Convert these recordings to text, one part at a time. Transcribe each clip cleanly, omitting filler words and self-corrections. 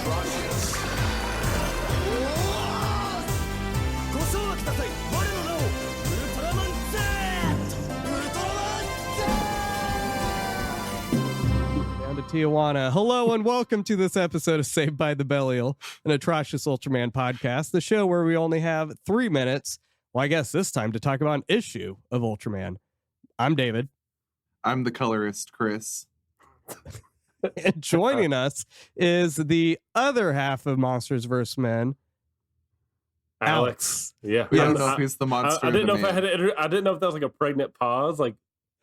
Down to Tijuana. Hello and welcome to this episode of Saved by the Belial, an atrocious Ultraman podcast, the show where we only have 3 minutes, well, I guess this time, to talk about an issue of Ultraman. I'm David. I'm the colorist, Chris. And joining us is the other half of Monsters vs. Men, Alex. Yeah. We don't know if he's the monster. I didn't know if I didn't know if that was like a pregnant pause. Like,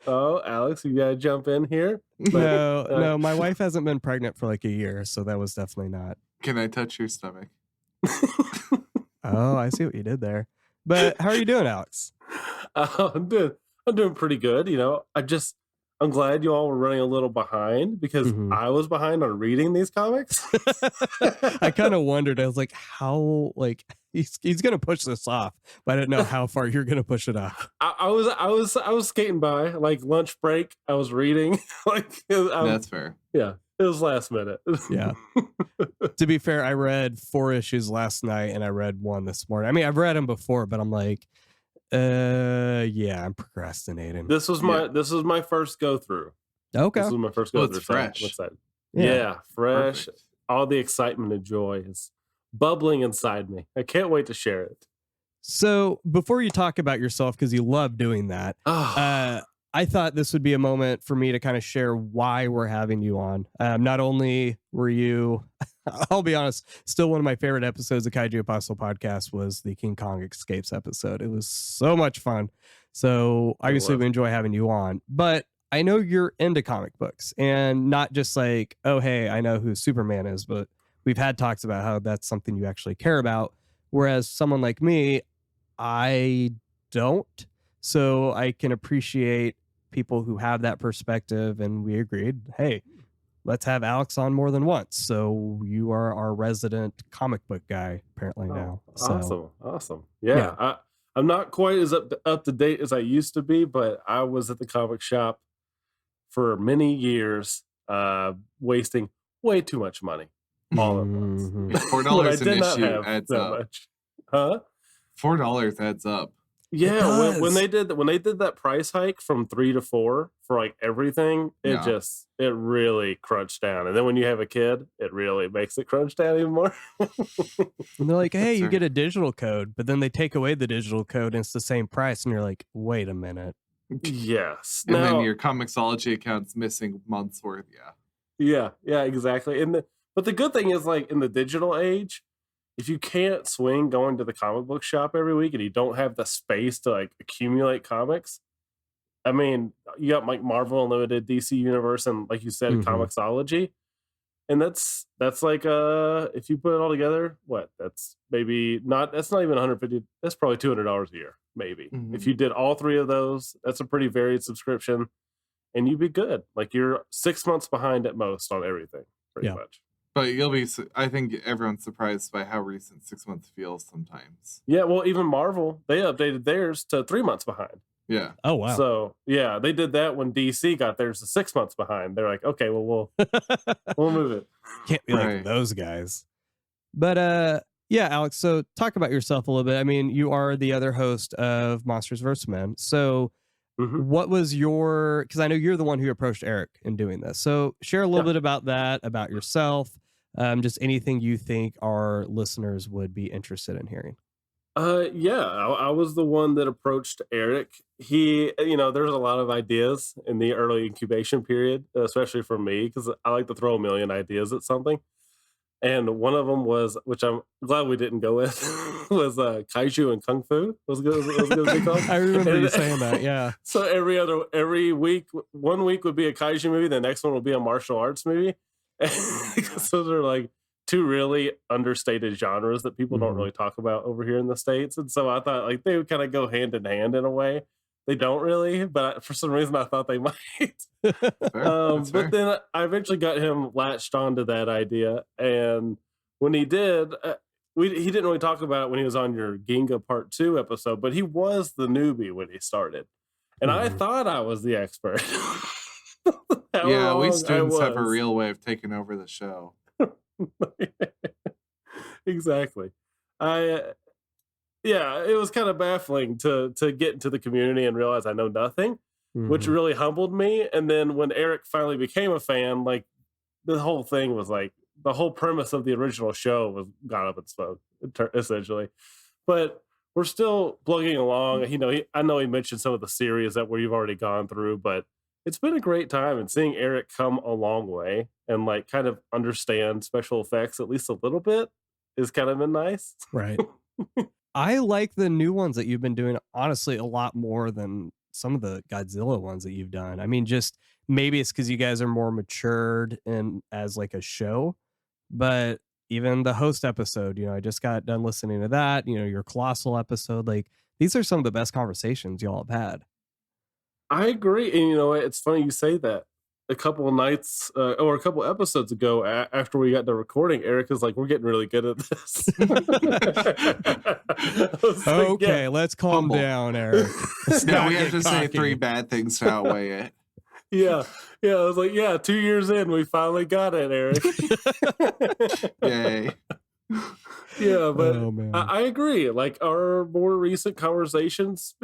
oh, Alex, you gotta jump in here. But, No, my wife hasn't been pregnant for like a year, so that was definitely not. Can I touch your stomach? Oh, I see what you did there. But how are you doing, Alex? I'm doing pretty good. You know, I'm glad you all were running a little behind because I was behind on reading these comics. I kind of wondered. I was like, how, like, he's gonna push this off, but I didn't know how far you're gonna push it off. I was skating by, like, lunch break. I was reading. That's fair. Yeah, it was last minute. Yeah. To be fair, I read 4 issues last night and I read 1 this morning. I mean, I've read them before, but I'm like, yeah, I'm procrastinating. This was my first go through. Okay. This was my first go through. It's fresh. So I'm excited. Yeah, fresh. Perfect. All the excitement and joy is bubbling inside me. I can't wait to share it. So before you talk about yourself, because you love doing that, I thought this would be a moment for me to kind of share why we're having you on. Not only were you, I'll be honest, still one of my favorite episodes of Kaiju Apostle podcast was the King Kong Escapes episode. It was so much fun. So obviously we enjoy having you on, but I know you're into comic books and not just like, oh, hey, I know who Superman is, but we've had talks about how that's something you actually care about. Whereas someone like me, I don't. So I can appreciate people who have that perspective, and we agreed, hey, let's have Alex on more than once. So you are our resident comic book guy apparently now. Awesome. Yeah. I'm not quite as up to date as I used to be, but I was at the comic shop for many years, wasting way too much money all at once. $4 an issue adds up. Much. Huh? $4 adds up. Yeah, when they did that price hike from 3 to 4 for like everything, it really crunched down. And then when you have a kid, it really makes it crunch down even more. And they're like, hey, you get a digital code, but then they take away the digital code and it's the same price. And you're like, wait a minute. Yes. And then your Comixology account's missing months worth. Yeah, exactly. But the good thing is, like, in the digital age, if you can't swing going to the comic book shop every week and you don't have the space to like accumulate comics, I mean, you got like Marvel Unlimited, DC Universe, and like you said, Comixology. And that's like if you put it all together, that's not even 150, that's probably $200 a year, maybe. If you did all 3 of those, that's a pretty varied subscription and you'd be good. Like you're 6 months behind at most on everything, pretty much. But I think everyone's surprised by how recent 6 months feels sometimes. Yeah, well, even Marvel, they updated theirs to 3 months behind. Yeah. Oh, wow. So, yeah, they did that when DC got theirs to 6 months behind. They're like, okay, well, we'll move it. Can't be like those guys. But, yeah, Alex, so talk about yourself a little bit. I mean, you are the other host of Monsters vs. Men. So what was because I know you're the one who approached Eric in doing this. So share a little bit about that, about yourself. Just anything you think our listeners would be interested in hearing. I was the one that approached Eric. He, there's a lot of ideas in the early incubation period, especially for me, because I like to throw a million ideas at something. And one of them was, which I'm glad we didn't go with, was kaiju and kung fu. Was good to be called. I remember you saying that, yeah. So every week, one week would be a kaiju movie, the next one will be a martial arts movie. Because those are like 2 really understated genres that people don't really talk about over here in the States. And so I thought like they would kind of go hand in hand in a way. They don't really, but for some reason I thought they might. But then I eventually got him latched onto that idea. And when he did, he didn't really talk about it when he was on your Ginga Part 2 episode, but he was the newbie when he started. And I thought I was the expert. Yeah, we students have a real way of taking over the show. Exactly. I Yeah, it was kind of baffling to get into the community and realize I know nothing, which Mhm. really humbled me. And then when Eric finally became a fan, like the whole thing was like the whole premise of the original show was gone up in smoke, essentially. But we're still plugging along. I know he mentioned some of the series that we've already gone through, but it's been a great time and seeing Eric come a long way and like kind of understand special effects at least a little bit is kind of been nice. Right. I like the new ones that you've been doing, honestly, a lot more than some of the Godzilla ones that you've done. I mean, just maybe it's because you guys are more matured and as like a show, but even the host episode, I just got done listening to that, your Colossal episode, like these are some of the best conversations y'all have had. I agree. And you know what? It's funny you say that. A couple of nights or a couple episodes ago, after we got done recording, Eric is like, "We're getting really good at this." I was like, Okay, yeah, let's calm Humble. down, Eric. Let's No, not we have get to say cocky. 3 bad things to outweigh it. yeah. I was like, "Yeah, 2 years in, we finally got it, Eric." Yay. Yeah, but Oh, man. I agree. Like our more recent conversations,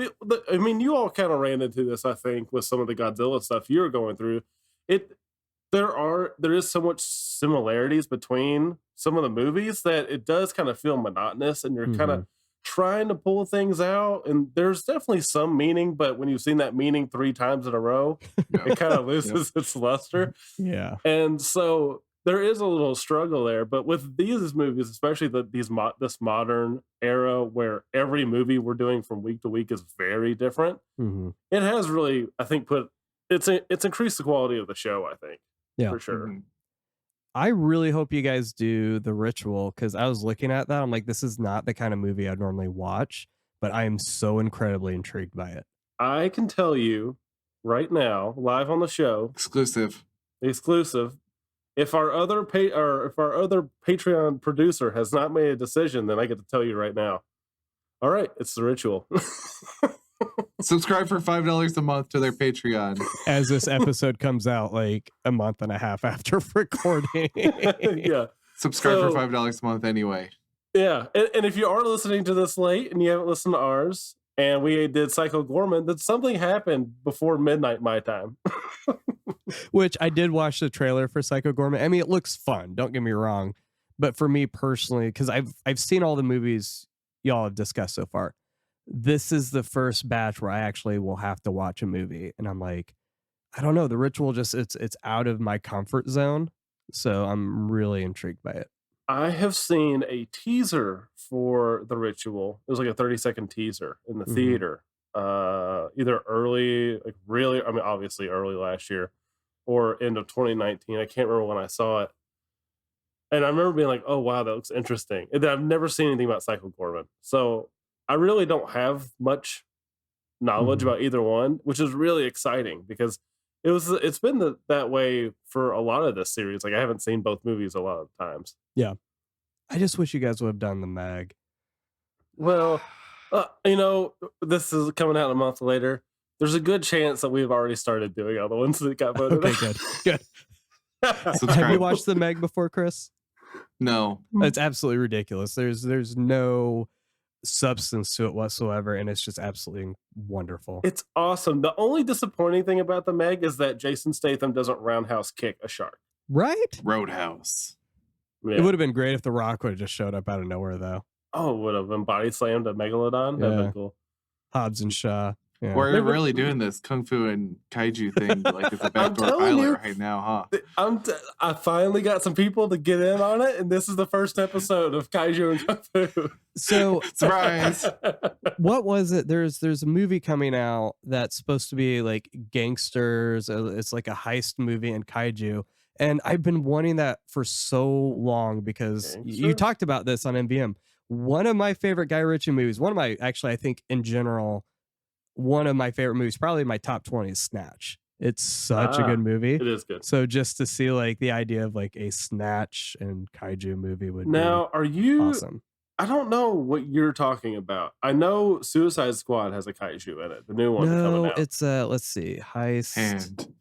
I mean, you all kind of ran into this, I think, with some of the Godzilla stuff you're going through. It there is so much similarities between some of the movies that it does kind of feel monotonous, and you're kind of trying to pull things out. And there's definitely some meaning, but when you've seen that meaning 3 times in a row, it kind of loses its luster. Yeah. And so there is a little struggle there, but with these movies, especially this modern era where every movie we're doing from week to week is very different, it has really, I think, it's increased the quality of the show, I think. Yeah. For sure. Mhm. I really hope you guys do The Ritual, because I was looking at that. I'm like, this is not the kind of movie I'd normally watch, but I am so incredibly intrigued by it. I can tell you right now, live on the show, Exclusive. exclusive. If our other Patreon producer has not made a decision, then I get to tell you right now. All right, it's The Ritual. Subscribe for $5 a month to their Patreon. As this episode comes out like a month and a half after recording. Yeah. Subscribe So- for $5 a month anyway. Yeah. And if you are listening to this late and you haven't listened to ours, and we did Psycho Gorman, then something happened before midnight my time. Which I did watch the trailer for Psycho Gorman. I mean, it looks fun, don't get me wrong. But for me personally, because I've seen all the movies y'all have discussed so far, this is the first batch where I actually will have to watch a movie. And I'm like, I don't know, The Ritual it's out of my comfort zone. So I'm really intrigued by it. I have seen a teaser for The Ritual. It was like a 30-second teaser in the theater. Either early, like really, I mean, obviously early last year or end of 2019. I can't remember when I saw it. And I remember being like, oh, wow, that looks interesting. And I've never seen anything about Psycho Gorman. So I really don't have much knowledge about either one, which is really exciting because it's been that way for a lot of this series. Like I haven't seen both movies a lot of times. Yeah. I just wish you guys would have done the Meg. Well, this is coming out a month later. There's a good chance that we've already started doing all the ones that got voted. Okay, good. Have Subscribe. you watched the Meg before, Chris? No. It's absolutely ridiculous. There's no substance to it whatsoever, and it's just absolutely wonderful. It's awesome. The only disappointing thing about the Meg is that Jason Statham doesn't roundhouse kick a shark. Right? Roadhouse. Yeah. It would have been great if The Rock would have just showed up out of nowhere, though. Oh, would have been body slammed a megalodon. That'd Yeah. been cool. Hobbs and Shaw. Yeah. We're really doing this Kung Fu and Kaiju thing like it's a backdoor telling pilot you. right now, huh? I finally got some people to get in on it, and this is the first episode of Kaiju and Kung Fu. So Surprise. what was it? There's a movie coming out that's supposed to be like gangsters. It's like a heist movie and kaiju. And I've been wanting that for so long because you Gangster? talked about this on MVM. One of my favorite Guy Ritchie movies, I think in general, one of my favorite movies, probably my top 20 is Snatch. It's such a good movie. It is good. So just to see like the idea of like a Snatch and kaiju movie would Now, are be you? awesome. I don't know what you're talking about. I know Suicide Squad has a kaiju in it, the new one coming No, out. it's let's see, heist. And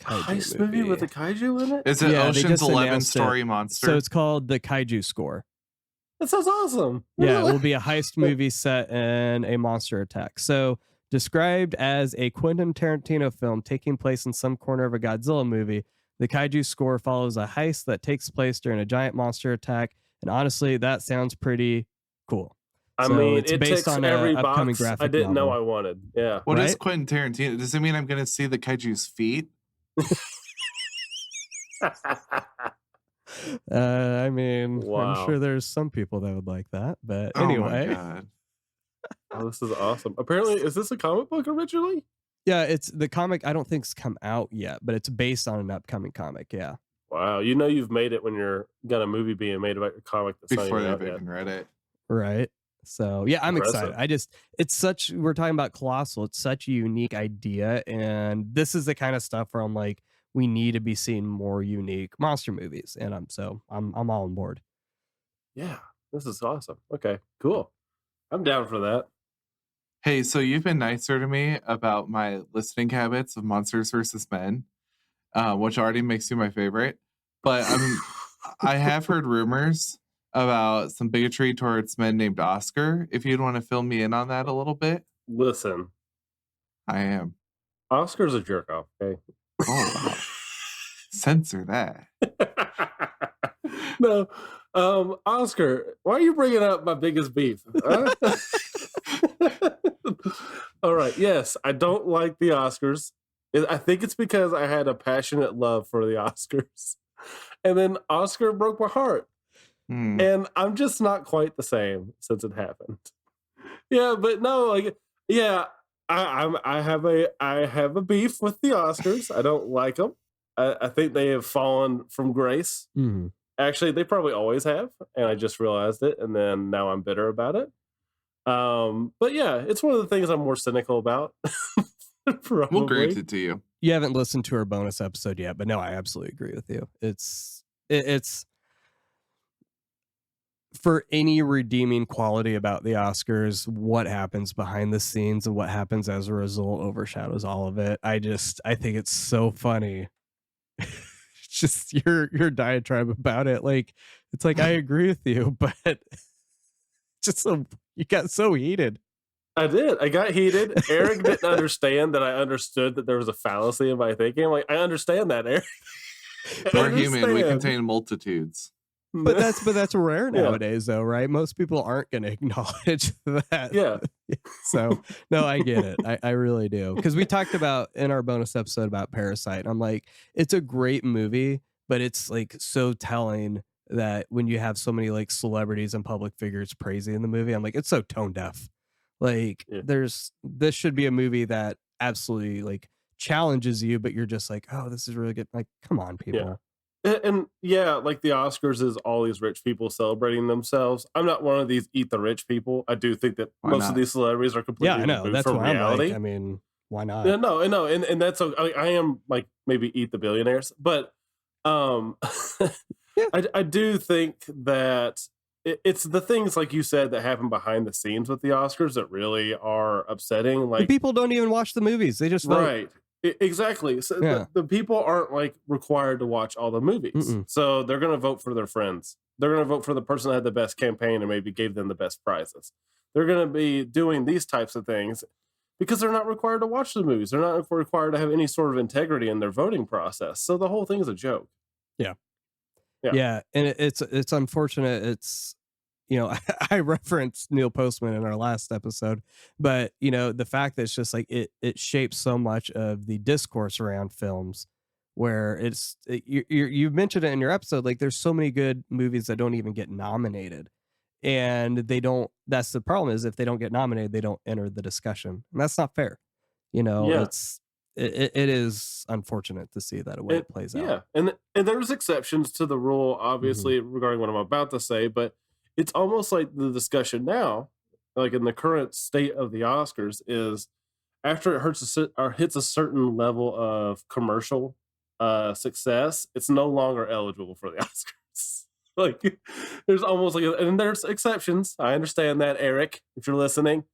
kaiju movie with a kaiju in it? Is it Yeah, they Ocean's just 11 announced story it. monster? So it's called the Kaiju Score. That sounds awesome. Yeah, it will be a heist movie set in a monster attack. So described as a Quentin Tarantino film taking place in some corner of a Godzilla movie, the Kaiju Score follows a heist that takes place during a giant monster attack. And honestly, that sounds pretty cool. I So mean, it's it based ticks on every an upcoming box graphic I didn't know novel. I wanted. Yeah. What is right? Quentin Tarantino? Does it mean I'm going to see the kaiju's feet? I mean, Wow. I'm sure there's some people that would like that, but Oh my anyway. God. Oh, this is awesome. Apparently, is this a comic book originally? Yeah, it's the comic. I don't think's come out yet, but it's based on an upcoming comic. Yeah. Wow. You know you've made it when you're got a movie being made about your comic that's Before not even they've out yet. even read it. Right. So yeah, I'm Impressive. excited. It's such, we're talking about Colossal. It's such a unique idea. And this is the kind of stuff where I'm like, we need to be seeing more unique monster movies. And I'm all on board. Yeah. This is awesome. Okay, cool. I'm down for that. Hey, so you've been nicer to me about my listening habits of Monsters vs. Men, which already makes you my favorite. But I have heard rumors about some bigotry towards men named Oscar. If you'd want to fill me in on that a little bit. Listen, I am. Oscar's a jerk off, okay? Oh, wow. Censor that. No, Oscar, why are you bringing up my biggest beef? Huh? All right, yes, I don't like the Oscars. I think it's because I had a passionate love for the Oscars. And then Oscar broke my heart. And I'm just not quite the same since it happened. Yeah, but no, like, yeah, I have a beef with the Oscars. I don't like them. I think they have fallen from grace. Mm-hmm. Actually, they probably always have, and I just realized it, and then now I'm bitter about it. But yeah, it's one of the things I'm more cynical about. We'll grant it to you. You haven't listened to our bonus episode yet, but no, I absolutely agree with you. It's for any redeeming quality about the Oscars, what happens behind the scenes and what happens as a result overshadows all of it. I think it's so funny. Just your diatribe about it. Like, it's like, I agree with you, but just so you got so heated. I did. I got heated. Eric didn't understand that I understood that there was a fallacy in my thinking. I'm like, I understand that, Eric. We're human. We contain multitudes. But that's rare nowadays, though, right? Most people aren't going to acknowledge that. Yeah. So, no, I get it. I really do. Because we talked about in our bonus episode about Parasite. I'm like, it's a great movie, but it's like so telling that when you have so many like celebrities and public figures praising the movie, I'm like, it's so tone deaf. Like, this should be a movie that absolutely like challenges you, but you're just like, oh, this is really good. Like, come on, people. Yeah. And yeah, like the Oscars is all these rich people celebrating themselves. I'm not one of these eat the rich people. I do think that most of these celebrities are completely I know. That's from why reality. I'm like, I mean, why not? Yeah, no, and that's I am like maybe eat the billionaires, but I do think that it's the things like you said that happen behind the scenes with the Oscars that really are upsetting. Like, the people don't even watch the movies; they just vote. Right. Exactly. So the people aren't like required to watch all the movies. So they're going to vote for their friends. They're going to vote for the person that had the best campaign and maybe gave them the best prizes. They're going to be doing these types of things because they're not required to watch the movies. They're not required to have any sort of integrity in their voting process. So the whole thing is a joke. Yeah. And it's unfortunate. It's, you know, I referenced Neil Postman in our last episode, but you know, the fact that it's just like it shapes so much of the discourse around films, where you mentioned it in your episode. Like, there's so many good movies that don't even get nominated, and they don't. That's the problem, is if they don't get nominated, they don't enter the discussion, and that's not fair. You know, it is unfortunate to see that way it plays out. Yeah, and there's exceptions to the rule, obviously, regarding what I'm about to say, but it's almost like the discussion now, like in the current state of the Oscars, is after it hits a certain level of commercial success, it's no longer eligible for the Oscars. Like, there's almost like, and there's exceptions. I understand that, Eric, if you're listening.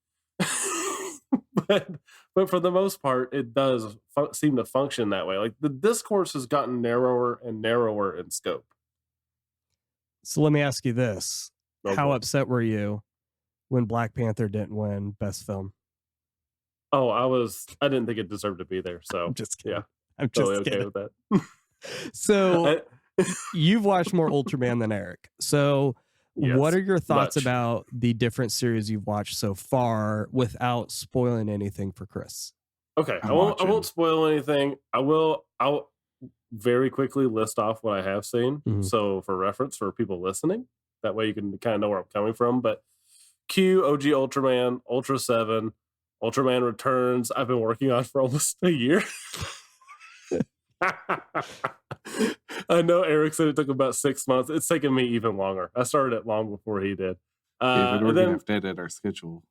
but for the most part, it does seem to function that way. Like the discourse has gotten narrower and narrower in scope. So let me ask you this. Oh, How boy. upset were you when Black Panther didn't win Best Film? Oh, I didn't think it deserved to be there. So I'm just kidding. yeah, I'm just totally okay kidding. with that. So you've watched more Ultraman than Eric. So what Yes, are your thoughts much. about the different series you've watched so far without spoiling anything for Chris? Okay, I'm I won't watching. spoil anything. I'll very quickly list off what I have seen. Mhm. So for reference for people listening, that way you can kind of know where I'm coming from. But Q, OG Ultraman, Ultra 7, Ultraman Returns, I've been working on for almost a year. I know Eric said it took about 6 months. It's taken me even longer. I started it long before he did. David, we're and gonna then have to edit our schedule.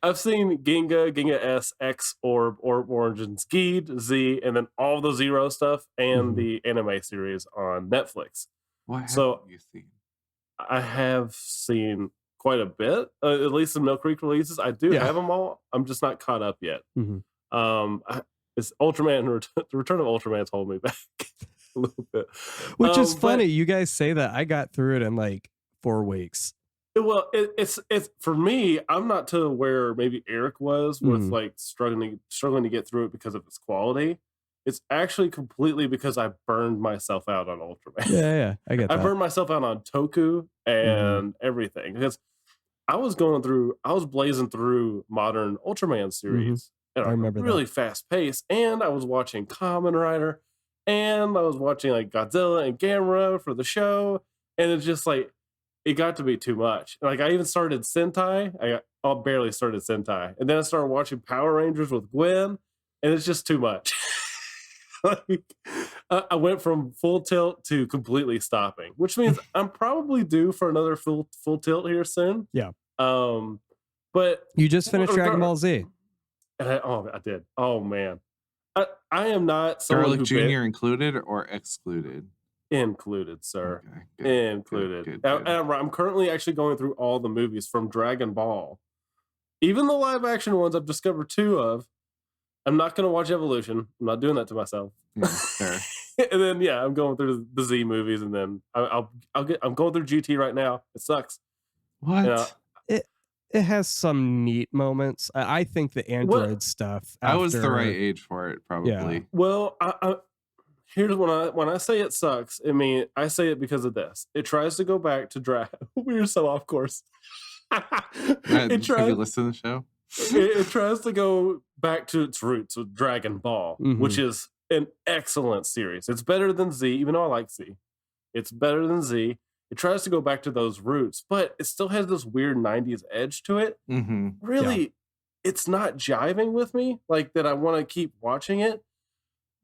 I've seen Ginga S, X, Orb, Origins, Geed, Z, and then all the Zero stuff and the anime series on Netflix. What have So- you seen? I have seen quite a bit, at least the Mill Creek releases. I do Yeah. have them all. I'm just not caught up yet. Mhm. It's Ultraman, the Return of Ultraman's holding me back a little bit. Which is But- funny. You guys say that. I got through it in like 4 weeks. Well, it's for me. I'm not to where maybe Eric was with Mhm. like struggling to get through it because of its quality. It's actually completely because I burned myself out on Ultraman. Yeah, I get I that. burned myself out on Toku and everything because I was blazing through modern Ultraman series at I a remember really fast pace, and I was watching Kamen Rider, and I was watching like Godzilla and Gamera for the show, and it's just like it got to be too much. Like I even started Sentai. I barely started Sentai, and then I started watching Power Rangers with Gwen, and it's just too much. Like, I went from full tilt to completely stopping, which means I'm probably due for another full tilt here soon. Yeah. But You just finished Dragon Ball Z. I did. Oh man, I am not someone Garlic who Jr. included or excluded? included, sir. Okay, good, Included. good. And I'm currently actually going through all the movies from Dragon Ball, even the live action ones. I've discovered 2 of. I'm not going to watch Evolution. I'm not doing that to myself. Yeah, fair. And then I'm going through the Z movies, and then I'm going through GT right now. It sucks. What? You know, It has some neat moments. I think the Android stuff. I was the after- right age for it, probably. Yeah. well, here's when I say it sucks. I mean, I say it because of this. It tries to go back to We're so off course. Have it you tries. listened to the show? It tries to go back to its roots with Dragon Ball, which is an excellent series. It's better than Z, even though I like Z. It's better than Z. It tries to go back to those roots, but it still has this weird 90s edge to it. Mm-hmm. Really, it's not jiving with me like that. I want to keep watching it,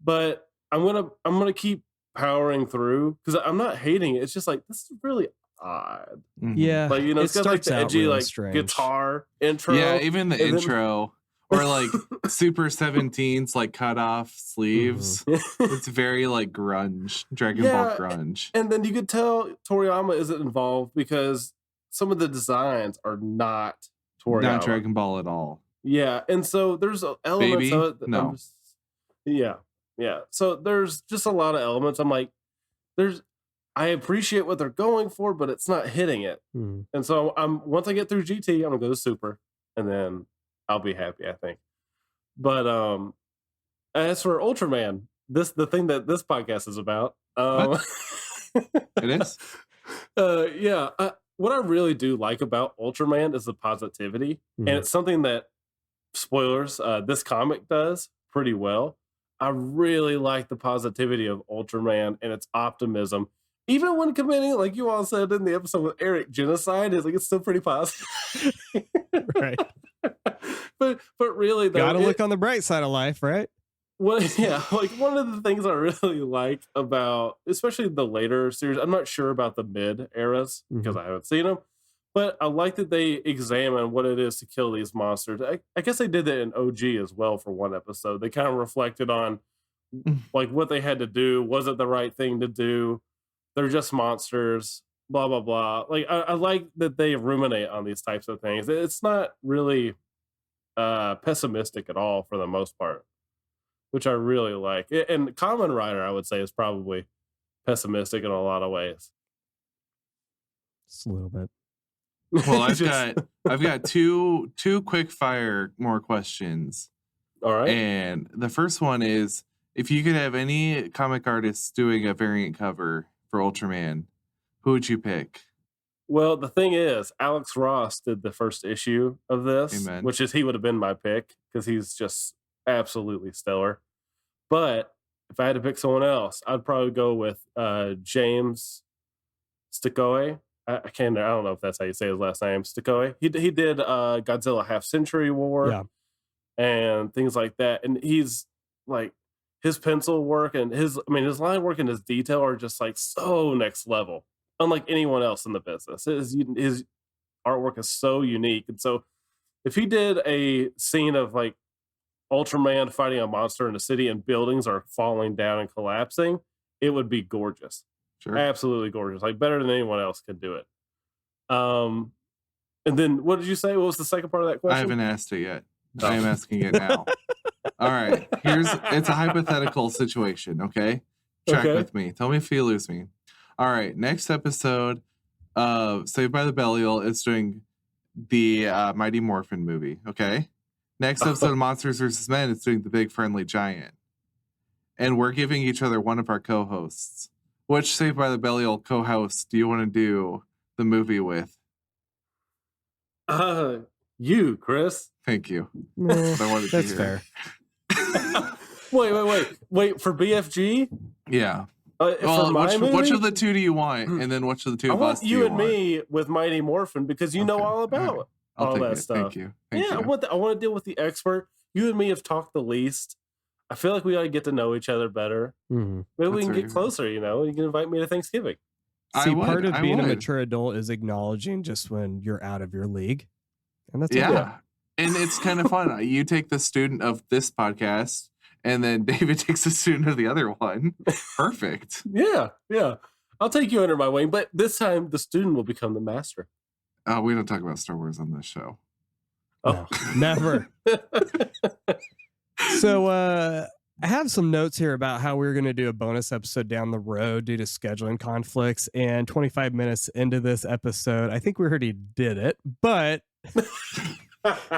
but I'm gonna keep powering through because I'm not hating it. It's just like this is really odd. Mm-hmm. Yeah. Like it it's got like starts the out edgy really like strange. guitar intro. Yeah, even the and then- intro or like Super 17's like cut off sleeves. It's very like grunge, Dragon Ball grunge. And then you could tell Toriyama isn't involved because some of the designs are not Toriyama. Not Dragon Ball at all. Yeah, and so there's elements Baby? of it. That No. Yeah. So there's just a lot of elements. I'm like, I appreciate what they're going for, but it's not hitting it. Mhm. And so once I get through GT, I'm gonna go to Super, and then I'll be happy, I think. But as for Ultraman, the thing that this podcast is about. It is? What I really do like about Ultraman is the positivity, and it's something that, spoilers, this comic does pretty well. I really like the positivity of Ultraman and its optimism. Even when committing, like you all said in the episode with Eric, genocide is like it's still pretty positive. Right. but really though, Gotta look on the bright side of life, right? like one of the things I really like about, especially the later series, I'm not sure about the mid eras because I haven't seen them, but I like that they examine what it is to kill these monsters. I guess they did that in OG as well for one episode. They kind of reflected on like what they had to do. Was it the right thing to do? They're just monsters. blah blah blah. Like I like that they ruminate on these types of things. It's not really pessimistic at all for the most part, which I really like. And Common Rider, I would say, is probably pessimistic in a lot of ways. Just a little bit. Well, I've got two quick fire more questions. All right. And the first one is, if you could have any comic artists doing a variant cover for Ultraman, who would you pick? Well, the thing is, Alex Ross did the first issue of this, Amen. which is he would have been my pick because he's just absolutely stellar. But if I had to pick someone else, I'd probably go with James Stickoe. I don't know if that's how you say his last name. Stickoe. He did Godzilla Half Century War and things like that. And he's like, his pencil work and his line work and his detail are just like so next level, unlike anyone else in the business. His artwork is so unique. And so if he did a scene of like Ultraman fighting a monster in a city and buildings are falling down and collapsing, it would be gorgeous. Sure. Absolutely gorgeous. Like better than anyone else could do it. And then what did you say? What was the second part of that question? I haven't asked it yet. I am asking it now. All right. It's a hypothetical situation, okay? Track with me. Tell me if you lose me. All right. Next episode of Saved by the Belial is doing the Mighty Morphin movie, okay? Next episode of Monsters vs. Men is doing the Big Friendly Giant. And we're giving each other one of our co-hosts. Which Saved by the Belial co-host do you want to do the movie with? You, Chris. Thank you. That's fair. Wait for BFG? Yeah. Which of the two do you want? And then which of the two of us do you want? Me with Mighty Morphin because you know all about all that stuff. Thank you. I want to deal with the expert. You and me have talked the least. I feel like we ought to get to know each other better. Mm-hmm. Maybe we can get closer, you know. You can invite me to Thanksgiving. Part of being a mature adult is acknowledging just when you're out of your league. And that's and it's kind of fun. You take the student of this podcast, and then David takes the student of the other one. Perfect. Yeah. I'll take you under my wing, but this time the student will become the master. We don't talk about Star Wars on this show. Oh, no, never. So I have some notes here about how we're going to do a bonus episode down the road due to scheduling conflicts. And 25 minutes into this episode, I think we already did it, but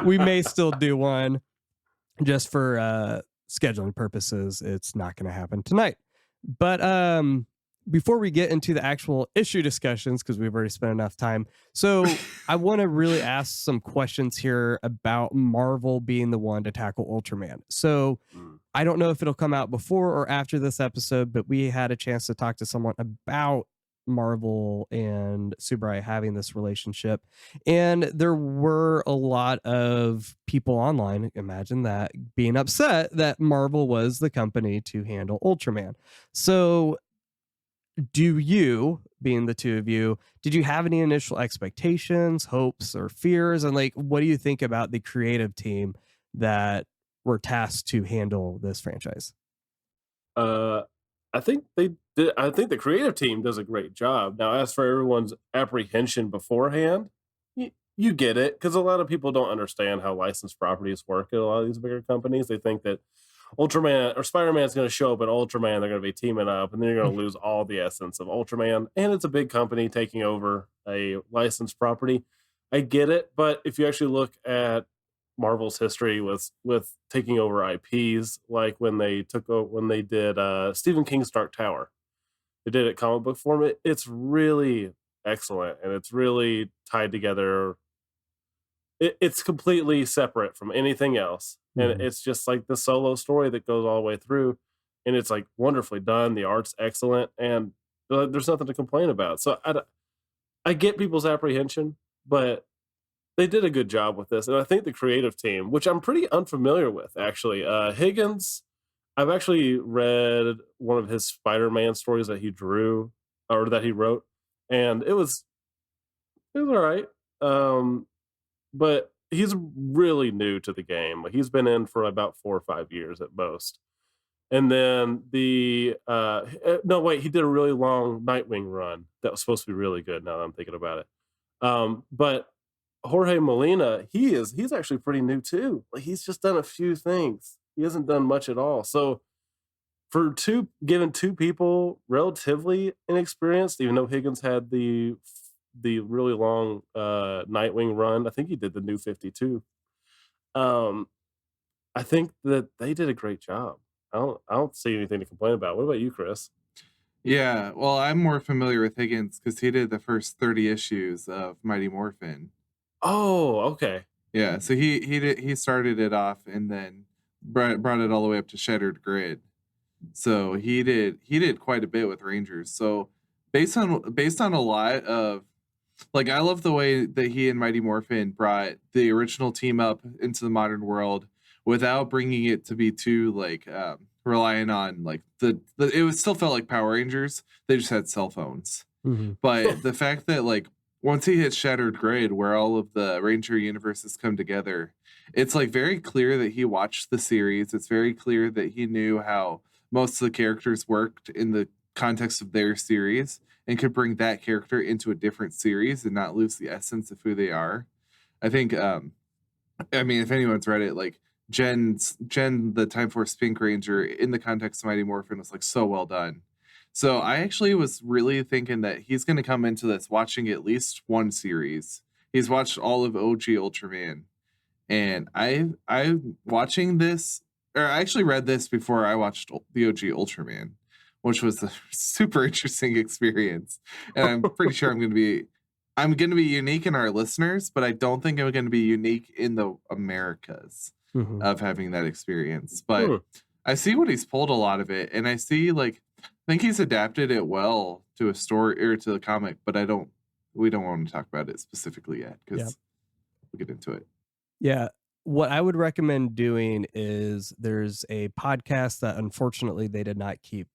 we may still do one just for scheduling purposes. It's not going to happen tonight. But before we get into the actual issue discussions, because we've already spent enough time, so I want to really ask some questions here about Marvel being the one to tackle Ultraman. So I don't know if it'll come out before or after this episode, but we had a chance to talk to someone about Marvel and Tsuburaya having this relationship, and there were a lot of people online, imagine that, being upset that Marvel was the company to handle Ultraman. So do you, being the two of you, did you have any initial expectations, hopes, or fears? And like, what do you think about the creative team that were tasked to handle this franchise? I think they did. I think the creative team does a great job. Now, as for everyone's apprehension beforehand, you get it, because a lot of people don't understand how licensed properties work at a lot of these bigger companies. They think that Ultraman or Spider-Man is going to show up at Ultraman, they're going to be teaming up, and then you're going to lose all the essence of Ultraman. And it's a big company taking over a licensed property. I get it, but if you actually look at Marvel's history with taking over IPs, like when they did Stephen King's Dark Tower, they did it comic book form. It's really excellent, and it's really tied together. It's completely separate from anything else. And it's just like the solo story that goes all the way through, and it's like wonderfully done. The art's excellent, and there's nothing to complain about. So I get people's apprehension, but they did a good job with this. And I think the creative team, which I'm pretty unfamiliar with, actually, Higgins, I've actually read one of his Spider-Man stories that he drew or that he wrote, and it was all right. But he's really new to the game. He's been in for about 4 or 5 years at most. And then no, wait, he did a really long Nightwing run that was supposed to be really good. Now that I'm thinking about it, but Jorge Molina, he's actually pretty new too. Like, he's just done a few things. He hasn't done much at all. So for given two people relatively inexperienced, even though Higgins had the really long Nightwing run, I think he did the New 52. I think that they did a great job. I don't see anything to complain about. What about you, Chris? Yeah, well, I'm more familiar with Higgins because he did the first 30 issues of Mighty Morphin. Oh, okay. Yeah, so he started it off and then brought it all the way up to Shattered Grid. So he did quite a bit with Rangers. So based on a lot of, like, I love the way that he and Mighty Morphin brought the original team up into the modern world without bringing it to be too like relying on like it still felt like Power Rangers. They just had cell phones. Mm-hmm. But the fact that like once he hit Shattered Grid, where all of the Ranger universes come together, it's like very clear that he watched the series. It's very clear that he knew how most of the characters worked in the context of their series and could bring that character into a different series and not lose the essence of who they are. I think, I mean, if anyone's read it, like Jen, the Time Force Pink Ranger in the context of Mighty Morphin was like so well done. So I actually was really thinking that he's going to come into this watching at least one series. He's watched all of OG Ultraman, and I'm watching this, or I actually read this before I watched the OG Ultraman, which was a super interesting experience. And I'm pretty sure I'm going to be unique in our listeners, but I don't think I'm going to be unique in the Americas of having that experience. But I see what he's pulled a lot of it, and I see like I think he's adapted it well to a story or to the comic, but we don't want to talk about it specifically yet because we'll get into it. Yeah. What I would recommend doing is there's a podcast that unfortunately they did not keep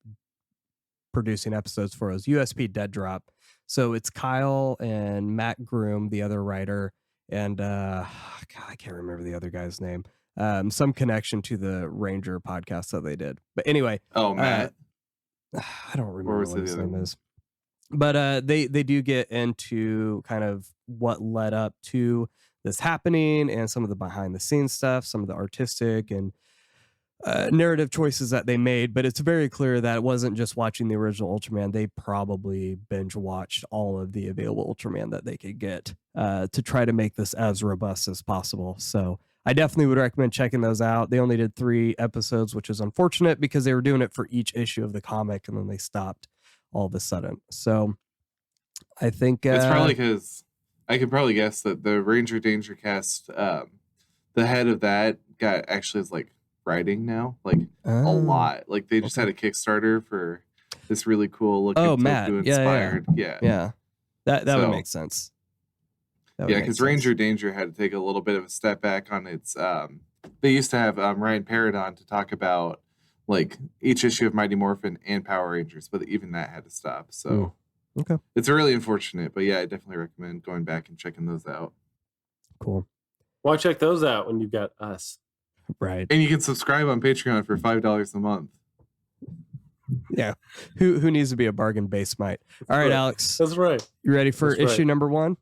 producing episodes for us, USP Dead Drop. So it's Kyle and Matt Groom, the other writer, and God, I can't remember the other guy's name. Some connection to the Ranger podcast that they did. But anyway, Matt. I don't remember what his name is. But they do get into kind of what led up to this happening and some of the behind the scenes stuff, some of the artistic and narrative choices that they made. But it's very clear that it wasn't just watching the original Ultraman. They probably binge watched all of the available Ultraman that they could get to try to make this as robust as possible. So I definitely would recommend checking those out. They only did 3 episodes, which is unfortunate because they were doing it for each issue of the comic and then they stopped all of a sudden. So I think it's probably because I could probably guess that the Ranger Danger cast, the head of that guy actually is like writing now, like a lot. Like they just had a Kickstarter for this really cool looking Matt. inspired. Yeah. That would make sense. Because Ranger Danger had to take a little bit of a step back on its. They used to have Ryan Paradon to talk about like each issue of Mighty Morphin and Power Rangers, but even that had to stop. So okay, it's really unfortunate, but yeah, I definitely recommend going back and checking those out. Cool. Why check those out when you've got us? Right. And you can subscribe on Patreon for $5 a month. Yeah. Who needs to be a bargain basement? All right, Alex. That's right. You ready for issue number 1?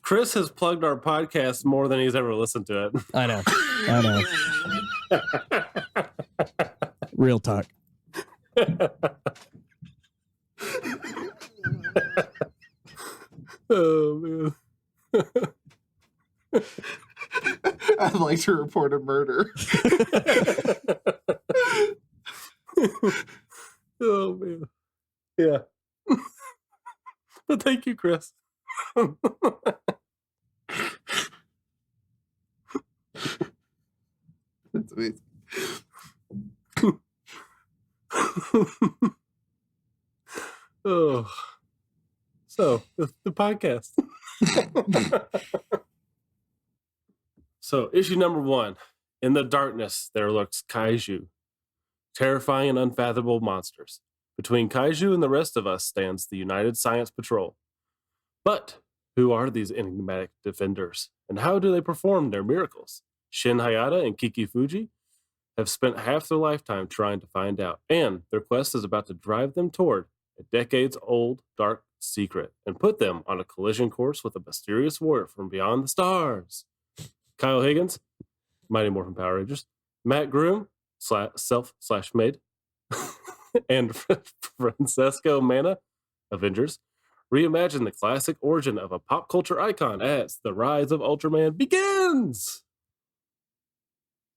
Chris has plugged our podcast more than he's ever listened to it. I know. Real talk. Oh, man. I'd like to report a murder. Oh, man. Yeah. But thank you, Chris. That's amazing. Oh, so the podcast. So issue number 1. In the darkness, there lurks kaiju, terrifying and unfathomable monsters. Between kaiju and the rest of us stands the United Science Patrol. But who are these enigmatic defenders, and how do they perform their miracles? Shin Hayata and Kiki Fuji have spent half their lifetime trying to find out, and their quest is about to drive them toward a decades-old dark secret and put them on a collision course with a mysterious warrior from beyond the stars. Kyle Higgins, Mighty Morphin Power Rangers, Matt Groom, self/made, and Francesco Manna, Avengers, reimagine the classic origin of a pop culture icon as the Rise of Ultraman begins.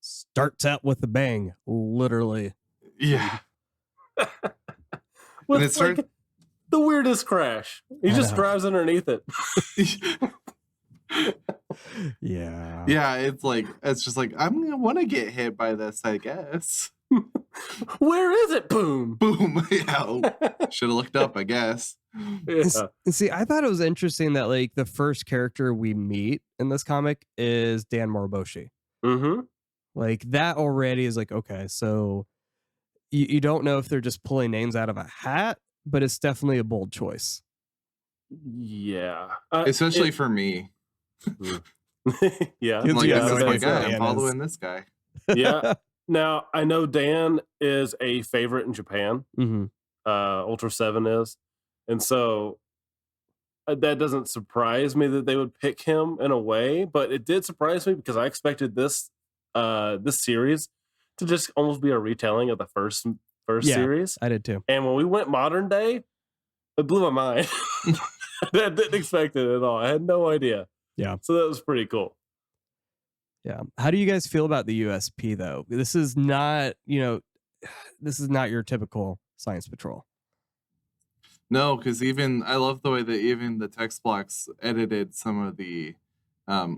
Starts out with a bang, literally. Yeah. With it starts- the weirdest crash. He just drives underneath it. Yeah. Yeah, it's just like, I'm gonna want to get hit by this, I guess. Where is it? Boom. Boom. Yeah. Should have looked up, I guess. Yeah. And see, I thought it was interesting that like the first character we meet in this comic is Dan Moriboshi. Mm-hmm. Like that already is like, okay, so you don't know if they're just pulling names out of a hat, but it's definitely a bold choice. Yeah. Especially for me. Yeah. I'm like, Yeah, this is no my idea guy. who I'm Dan following this guy. Yeah. Now, I know Dan is a favorite in Japan. Mm-hmm. Ultra 7 is. And so that doesn't surprise me that they would pick him in a way, but it did surprise me because I expected this series to just almost be a retelling of the first series. I did too. And when we went modern day, it blew my mind. I didn't expect it at all. I had no idea. Yeah. So that was pretty cool. Yeah. How do you guys feel about the USP though? This is not, this is not your typical Science Patrol. No, because I love the way that even the text blocks edited some of the,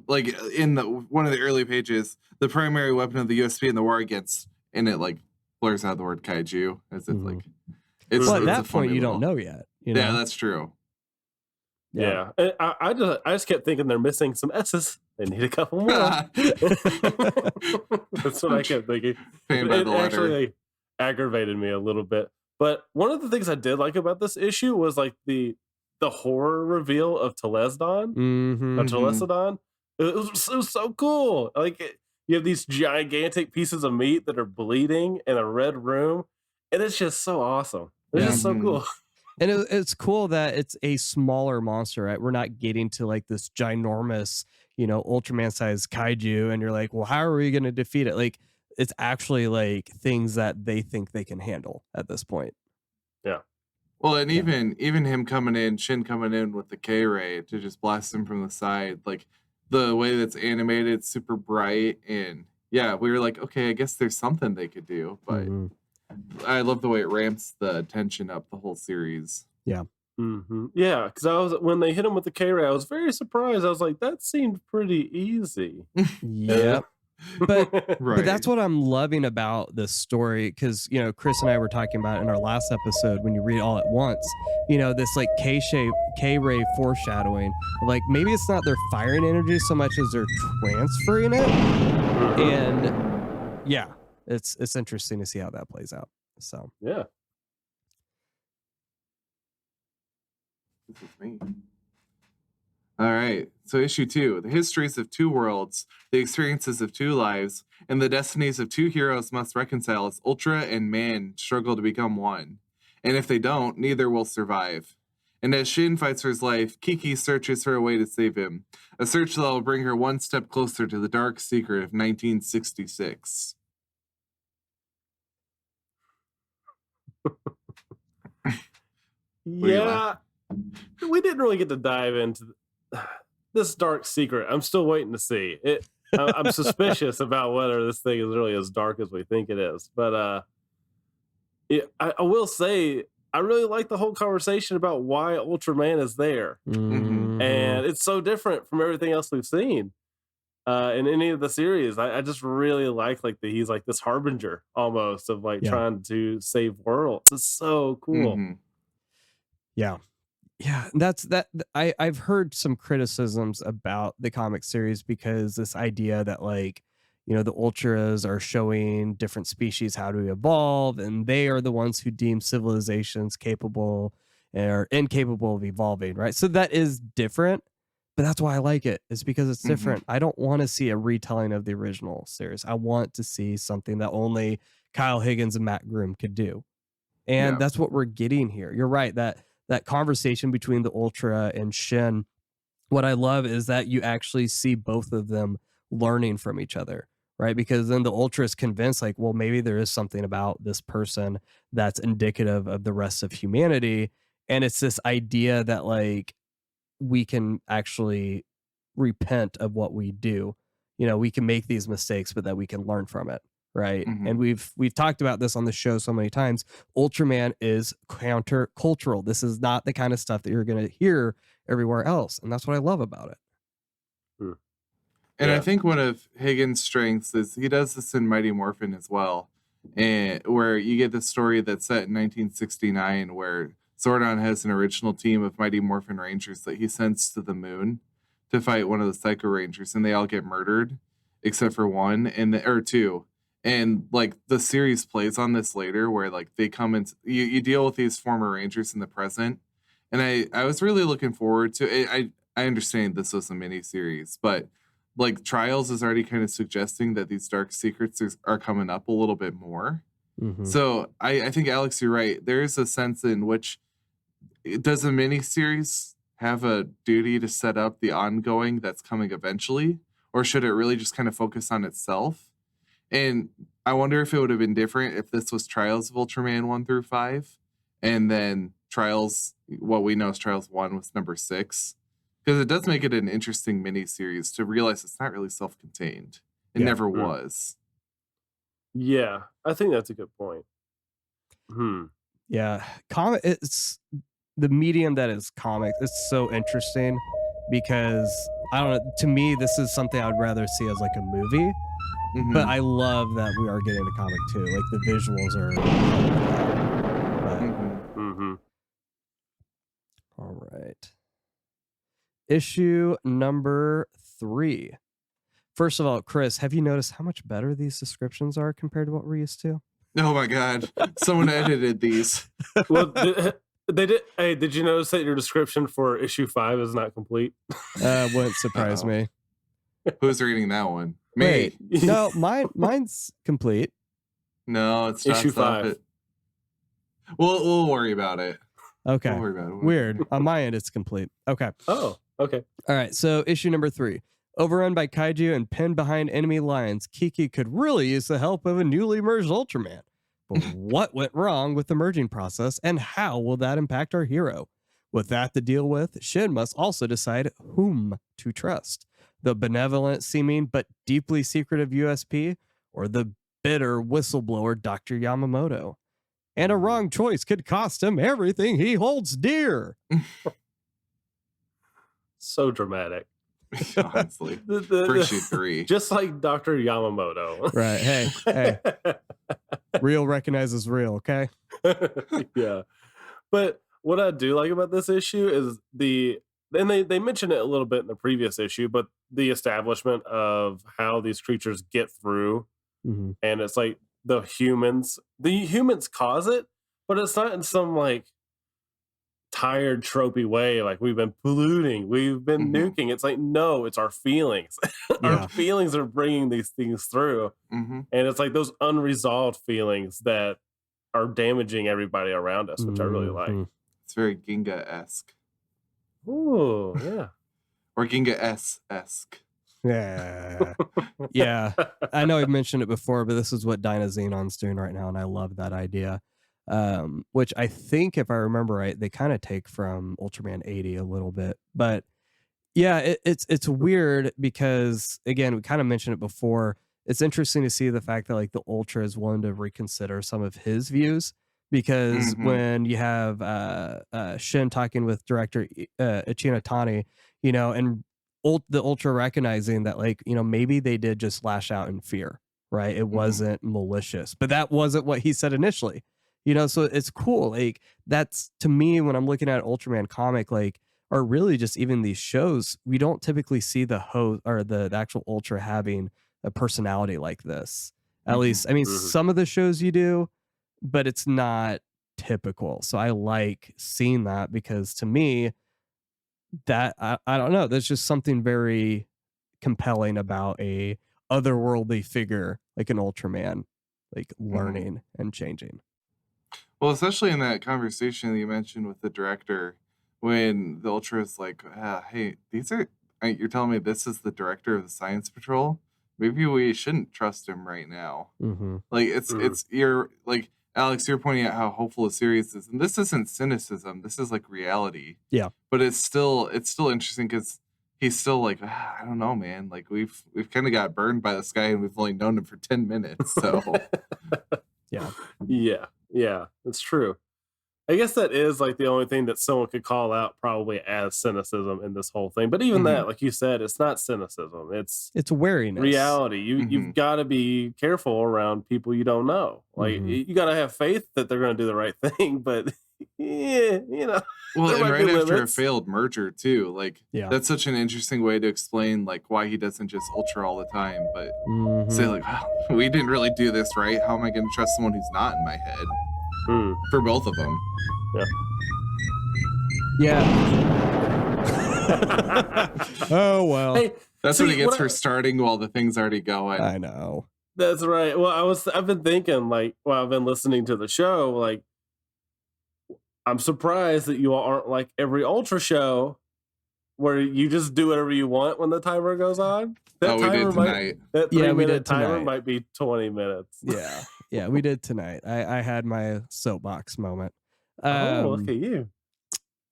like in one of the early pages, the primary weapon of the USP in the war against, and it like blurs out the word kaiju as if like it's. Well, at it's that a point, funny you little- don't know yet. Yeah, that's true. Yeah. And I just kept thinking they're missing some S's. They need a couple more. That's what I kept thinking. Paying by It the letter. actually aggravated me a little bit. But one of the things I did like about this issue was like the horror reveal of Telesdon. Mm-hmm. Of Telesidon. It was so cool. Like you have these gigantic pieces of meat that are bleeding in a red room, and it's just so awesome. It's just so cool. And it's cool that it's a smaller monster, right? We're not getting to like this ginormous, Ultraman-sized kaiju, and you're like, well, how are we going to defeat it? Like, it's actually like things that they think they can handle at this point. Yeah. Well, and even him Shin coming in with the K-Ray to just blast him from the side, like the way that's animated, super bright, and yeah, we were like, okay, I guess there's something they could do, but I love the way it ramps the tension up the whole series. Yeah. Mm-hmm. Yeah, because when they hit him with the K-Ray, I was very surprised. I was like, that seemed pretty easy. Yeah. But Right. but that's what I'm loving about this story, because Chris and I were talking about in our last episode, when you read all at once, this like K-ray foreshadowing, like maybe it's not they're firing energy so much as they're transferring it. And yeah, it's interesting to see how that plays out. So Yeah. This is me. All right. So issue 2, the histories of two worlds, the experiences of two lives, and the destinies of two heroes must reconcile as Ultra and Man struggle to become one. And if they don't, neither will survive. And as Shin fights for his life, Kiki searches for a way to save him. A search that will bring her one step closer to the dark secret of 1966. Yeah. We didn't really get to dive into this dark secret. I'm still waiting to see it. I'm suspicious about whether this thing is really as dark as we think it is. But I will say, I really like the whole conversation about why Ultraman is there. Mm-hmm. And it's so different from everything else we've seen in any of the series. I just really like he's like this harbinger almost of trying to save worlds. It's so cool. Mm-hmm. Yeah. That's I've heard some criticisms about the comic series because this idea that the Ultras are showing different species how to evolve, and they are the ones who deem civilizations capable or incapable of evolving, right? So that is different, but that's why I like it. It's because it's different. I don't want to see a retelling of the original series. I want to see something that only Kyle Higgins and Matt Groom could do. And that's what we're getting here. You're right. That conversation between the Ultra and Shin, what I love is that you actually see both of them learning from each other, right? Because then the Ultra is convinced, like, well, maybe there is something about this person that's indicative of the rest of humanity. And it's this idea that, like, we can actually repent of what we do. You know, we can make these mistakes, but that we can learn from it, right? And we've talked about this on the show so many times. Ultraman is counter-cultural. This is not the kind of stuff that you're going to hear everywhere else, and that's what I love about it. And I think one of Higgins' strengths is he does this in Mighty Morphin as well, and where you get the story that's set in 1969 where Zordon has an original team of Mighty Morphin Rangers that he sends to the moon to fight one of the Psycho Rangers, and they all get murdered except for one or two. And like the series plays on this later, where like they come and you deal with these former Rangers in the present. And I was really looking forward to it. I understand this was a mini series, but like Trials is already kind of suggesting that these dark secrets are coming up a little bit more. So I think, Alex, you're right. There is a sense in which does a mini series have a duty to set up the ongoing that's coming eventually, or should it really just kind of focus on itself? And I wonder if it would have been different if this was Trials of Ultraman 1 through 5, and then Trials, what we know as Trials 1 was number 6. Because it does make it an interesting mini-series to realize it's not really self-contained. It never was. Yeah, I think that's a good point. Yeah, it's the medium that is comics. It's so interesting because, I don't know, to me, this is something I'd rather see as like a movie. But I love that we are getting a comic too. Like the visuals are. All right. Issue number 3. First of all, Chris, have you noticed how much better these descriptions are compared to what we're used to? Oh my God. Someone edited these. Well, they did. Hey, did you notice that your description for issue 5 is not complete? Wouldn't surprise me. Who's reading that one? Me. Wait, no, mine's complete. No, it's issue 5. We'll worry about it. Okay. We'll worry about it. Weird. On my end, it's complete. Okay. Oh, okay. All right. So issue number 3. Overrun by kaiju and pinned behind enemy lines, Kiki could really use the help of a newly merged Ultraman. But what went wrong with the merging process, and how will that impact our hero? With that to deal with, Shin must also decide whom to trust. The benevolent seeming but deeply secretive USP, or the bitter whistleblower Dr. Yamamoto. And a wrong choice could cost him everything he holds dear. So dramatic. Honestly. For issue 3. Just like Dr. Yamamoto. Right. Hey. Real recognizes real, okay? Yeah. But what I do like about this issue is and they mentioned it a little bit in the previous issue, but the establishment of how these creatures get through. And it's like the humans cause it, but it's not in some like tired tropey way, like we've been polluting, we've been nuking. It's like, no, it's our feelings. Our feelings are bringing these things through. And it's like those unresolved feelings that are damaging everybody around us, which I really like. It's very Ginga-esque. Oh, yeah. Or Ginga-esque. Yeah. Yeah. I know I've mentioned it before, but this is what Dyna Xenon's doing right now, and I love that idea. Which I think, if I remember right, they kind of take from Ultraman 80 a little bit. But yeah, it's weird because, again, we kind of mentioned it before. It's interesting to see the fact that like the Ultra is willing to reconsider some of his views, because when you have Shin talking with director Ichino Tani, you know, and the Ultra recognizing that, like, you know, maybe they did just lash out in fear, right? It wasn't malicious, but that wasn't what he said initially, you know? So it's cool. Like, that's, to me, when I'm looking at Ultraman comic, like, or really just even these shows, we don't typically see the host or the actual Ultra having a personality like this. At least, I mean, some of the shows you do, but it's not typical. So I like seeing that, because to me, that I don't know. There's just something very compelling about a otherworldly figure like an Ultraman, like learning and changing. Well, especially in that conversation that you mentioned with the director, when the Ultra is like, "Hey, you're telling me this is the director of the Science Patrol? Maybe we shouldn't trust him right now." Mm-hmm. Like you're like Alex, you're pointing out how hopeful the series is, and this isn't cynicism. This is like reality. Yeah, but it's still interesting because he's still like, I don't know, man. Like we've kind of got burned by this guy, and we've only known him for 10 minutes. So yeah, it's true. I guess that is like the only thing that someone could call out probably as cynicism in this whole thing. But even that, like you said, it's not cynicism. It's wariness. Reality. You've got to be careful around people you don't know. Like you got to have faith that they're going to do the right thing. But yeah, Well, and right after a failed merger too, like that's such an interesting way to explain like why he doesn't just Ultra all the time, but say like, wow, we didn't really do this right. How am I going to trust someone who's not in my head? For both of them. Yeah. Oh well. Hey, that's what he gets for starting while the thing's already going. I know. That's right. Well, I've been thinking like while I've been listening to the show, like I'm surprised that you all aren't like every Ultra show where you just do whatever you want when the timer goes on. That we did tonight. That 3-minute timer might be 20 minutes. Yeah, we did tonight. I had my soapbox moment. Look at you.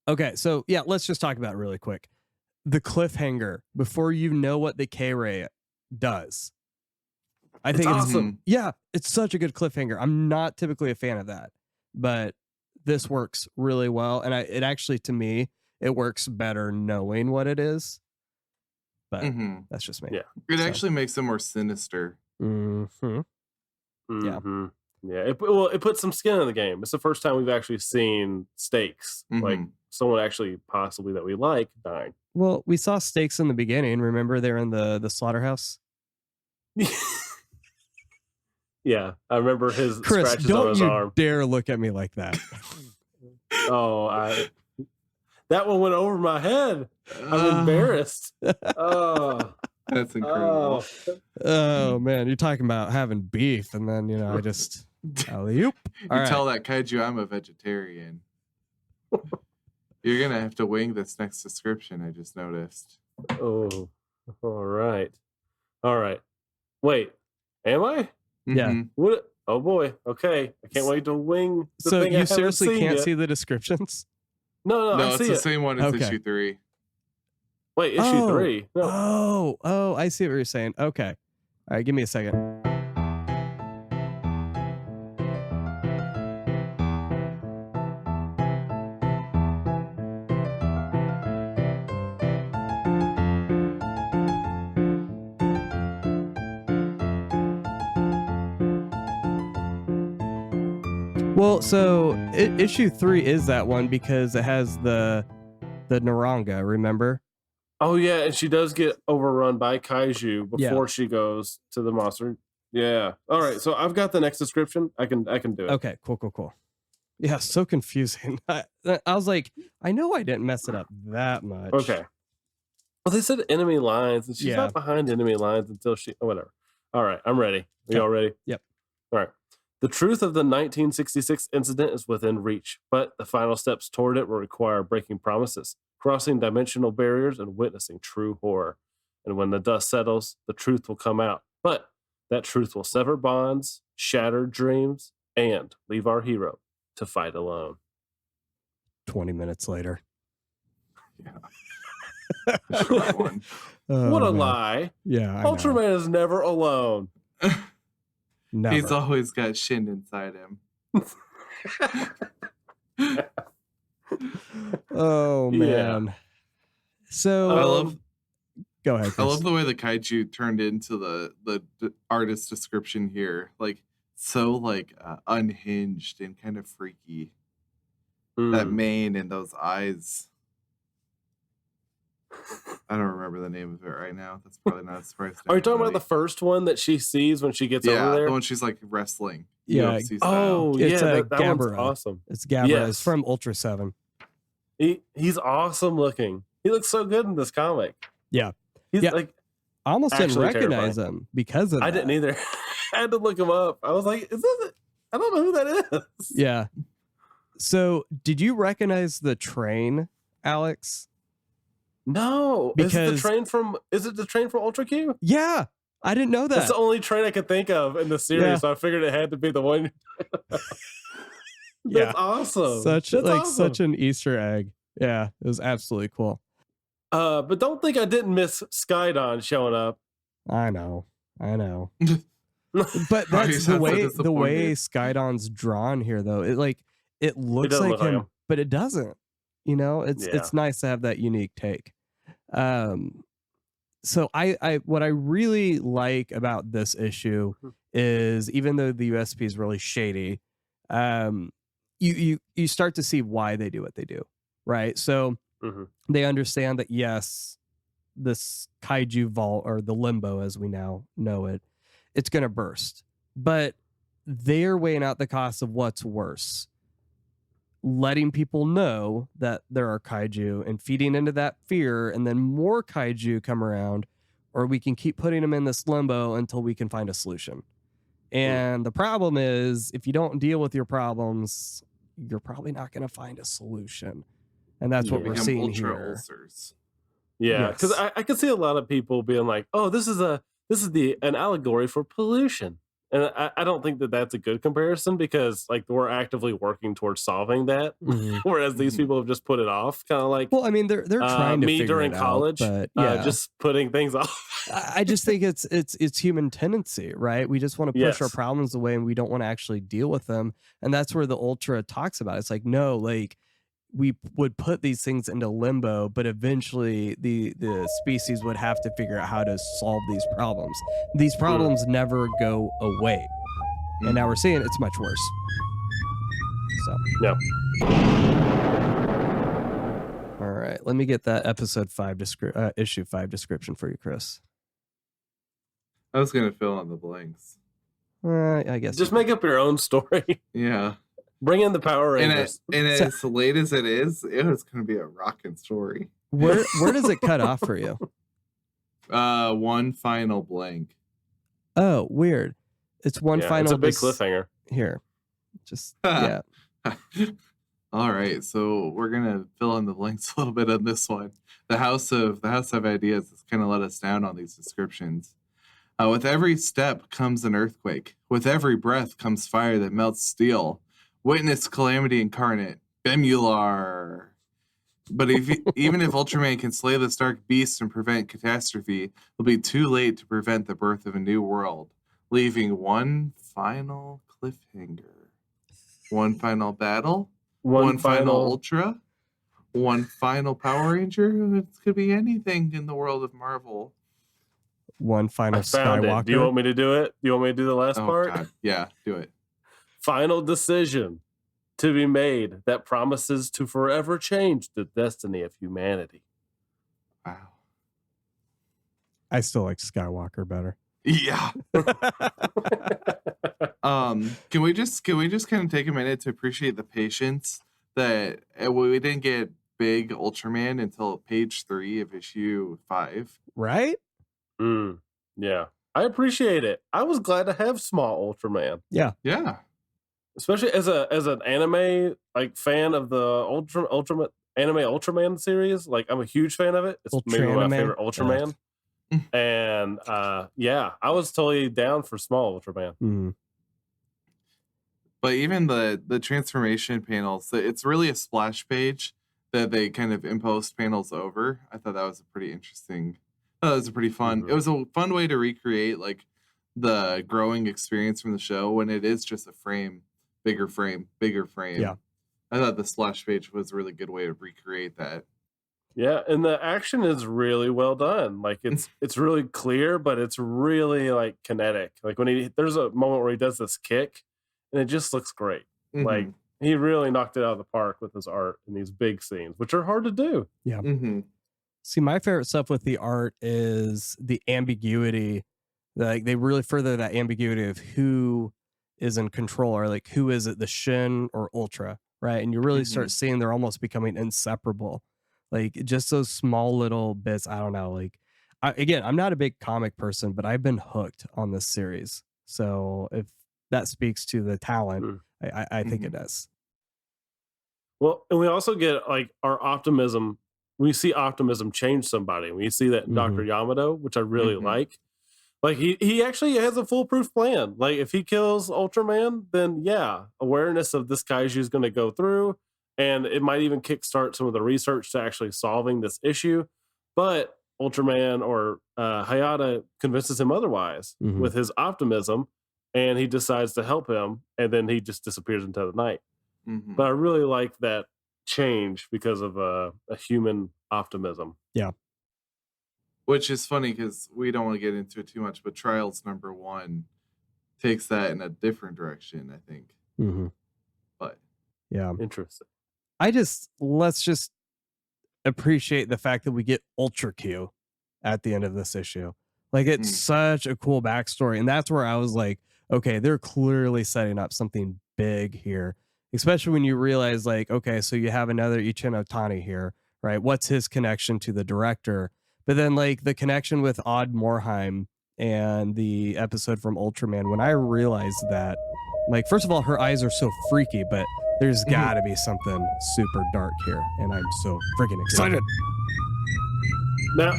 Okay, so yeah, let's just talk about it really quick. The cliffhanger before you know what the K-Ray does. I think it's awesome. It's such a good cliffhanger. I'm not typically a fan of that, but this works really well. And it actually, to me, it works better knowing what it is. But that's just me. Yeah. It actually makes it more sinister. Yeah. It puts some skin in the game. It's the first time we've actually seen stakes. Like someone actually possibly that we like dying. Well, we saw stakes in the beginning. Remember they're in the slaughterhouse? Yeah. I remember his Chris, scratches on his arm. Don't you dare look at me like that. That one went over my head. I'm embarrassed. Oh, that's incredible. Oh man, you're talking about having beef, and then I just alley-oop. Tell that kaiju I'm a vegetarian. You're gonna have to wing this next description. I just noticed. Oh, all right. Wait, am I? Yeah. What? Oh boy. Okay, I can't wait to wing. So you seriously can't see the descriptions? No, it's the same one as issue 3. Wait, issue 3. No. Oh, I see what you're saying. Okay. All right, give me a second. Well, so issue 3 is that one because it has the Naranga, remember? Oh yeah, and she does get overrun by kaiju before she goes to the monster. Yeah. All right, so I've got the next description. I can do it. Okay, cool. Yeah, so confusing. I was like, I know I didn't mess it up that much. Okay. Well, they said enemy lines, and she's not behind enemy lines until whatever. All right, I'm ready. Are y'all ready? Yep. All right. The truth of the 1966 incident is within reach, but the final steps toward it will require breaking promises, crossing dimensional barriers, and witnessing true horror. And when the dust settles, the truth will come out. But that truth will sever bonds, shatter dreams, and leave our hero to fight alone. 20 minutes later. Yeah. Short one. What a lie. Yeah. Ultraman is never alone. Never. He's always got Shin inside him. Oh man. Yeah. So go ahead, Chris. I love the way the kaiju turned into the artist description here. Like so like unhinged and kind of freaky. That mane and those eyes. I don't remember the name of it right now. That's probably not a surprise. Are you talking about the first one that she sees when she gets over there? The one she's like wrestling. Yeah. Oh, it's that one's Gabara. awesome. It's Gabara. It's from Ultra 7. He's awesome looking. He looks so good in this comic. Yeah. He's Yeah. like I almost didn't actually recognize terrifying. him because of I that. didn't either. I had to look him up. I was like, is this? I don't know who that is. Yeah. So, did you recognize the train, Alex? No, Because is it the train from Ultra Q? yeah, I didn't know that. That's the only train I could think of in the series, Yeah. so I figured it had to be the one. Yeah. That's awesome. Such That's awesome. such an Easter egg. Yeah, it was absolutely cool. But don't think I didn't miss Skydon showing up. I know. But Why that's is the that so way disappointed? Skydon's drawn here, though. It looks doesn't like look like him, him. but it doesn't. You know, it's Yeah. nice to have that unique take. So I what I really like about this issue is, even though the USP is really shady, you start to see why they do what they do, right? So Mhm. they understand that, yes, this kaiju vault, or the limbo as we now know it, it's going to burst, but they're weighing out the cost of what's worse: letting people know that there are kaiju and feeding into that fear, and then more kaiju come around, or we can keep putting them in this limbo until we can find a solution. And the problem is, if you don't deal with your problems, you're probably not going to find a solution. And that's what we're Become seeing ultra here. ulcers. Yeah, Yes. because I could see a lot of people being like, "Oh, this is an allegory for pollution," and I don't think that that's a good comparison, because like we're actively working towards solving that, whereas these Mhm. people have just put it off, kind of like Well, I mean, they're trying to me figure during it college, out, but yeah, just putting things off. I just think it's human tendency, right? We just want to push our Yes. problems away, and we don't want to actually deal with them. And that's where the Ultra talks about it. It's like, no, like, we would put these things into limbo, but eventually the species would have to figure out how to solve these problems. These problems never go away. And now we're seeing it's much worse. So No. all right, let me get that issue 5 description for you, Chris. I was gonna fill in the blanks. I guess Just you make up your own story. Yeah, Bring in the Power and Rangers. as late as it is gonna be a rocking story. where does it cut off for you? One final blank. Oh, weird. It's one Yeah, final. it's a big cliffhanger. Here. Just yeah. All right, so we're gonna fill in the blanks a little bit on this one. The House of Ideas has kind of let us down on these descriptions. With every step comes an earthquake. With every breath comes fire that melts steel. Witness calamity incarnate, Bemular. But even if Ultraman can slay this dark beast and prevent catastrophe, it'll be too late to prevent the birth of a new world, leaving one final cliffhanger. One final battle? One final Ultra? One final Power Ranger? It could be anything in the world of Marvel. One final I found Skywalker. it. Do you want me to do it? Do you want me to do the last part? God. Yeah, do it. Final decision to be made that promises to forever change the destiny of humanity. Wow. I still like Skywalker better. Yeah. Can we just kind of take a minute to appreciate the patience that we didn't get big Ultraman until page 3 of issue 5. Right? Yeah, I appreciate it. I was glad to have small Ultraman. Yeah. Especially as an anime like fan of the Ultraman anime Ultraman series. Like, I'm a huge fan of it. It's maybe one of my favorite Ultraman. And yeah, I was totally down for small Ultraman. Mm-hmm. But even the transformation panels, it's really a splash page that they kind of imposed panels over. I thought that was a pretty interesting. That was a pretty fun. It was a fun way to recreate like the growing experience from the show when it is just a frame, bigger frame. Yeah. I thought the splash page was a really good way to recreate that. Yeah, and the action is really well done. Like, it's really clear, but it's really like kinetic. Like when there's a moment where he does this kick, and it just looks great. Mm-hmm. Like, he really knocked it out of the park with his art in these big scenes, which are hard to do. Yeah. Mm-hmm. See, my favorite stuff with the art is the ambiguity. Like, they really further that ambiguity of who is in control, or like who is it, the Shin or Ultra, right? And you really start seeing they're almost becoming inseparable. Like just those small little bits. I don't know. Like again, I'm not a big comic person, but I've been hooked on this series. So if that speaks to the talent, I think it does. Well, and we also get like our optimism. We see optimism change somebody. We see that in Dr. Yamato, which I really like. Like he actually has a foolproof plan. Like if he kills Ultraman, then yeah, awareness of this kaiju is going to go through, and it might even kickstart some of the research to actually solving this issue. But Ultraman or Hayata convinces him otherwise with his optimism, and he decides to help him, and then he just disappears into the night. But I really like that change because of a human optimism. Yeah. Which is funny because we don't want to get into it too much, but Trials #1 takes that in a different direction, I think. But yeah, interesting. Let's just appreciate the fact that we get Ultra Q at the end of this issue. Like it's such a cool backstory, and that's where I was like, okay, they're clearly setting up something big here. Especially when you realize, like, okay, so you have another Ichino Tani here, right? What's his connection to the director? But then, like, the connection with Odd Morheim and the episode from Ultraman, when I realized that, like, first of all, her eyes are so freaky, but there's got to be something super dark here. And I'm so freaking excited. Now,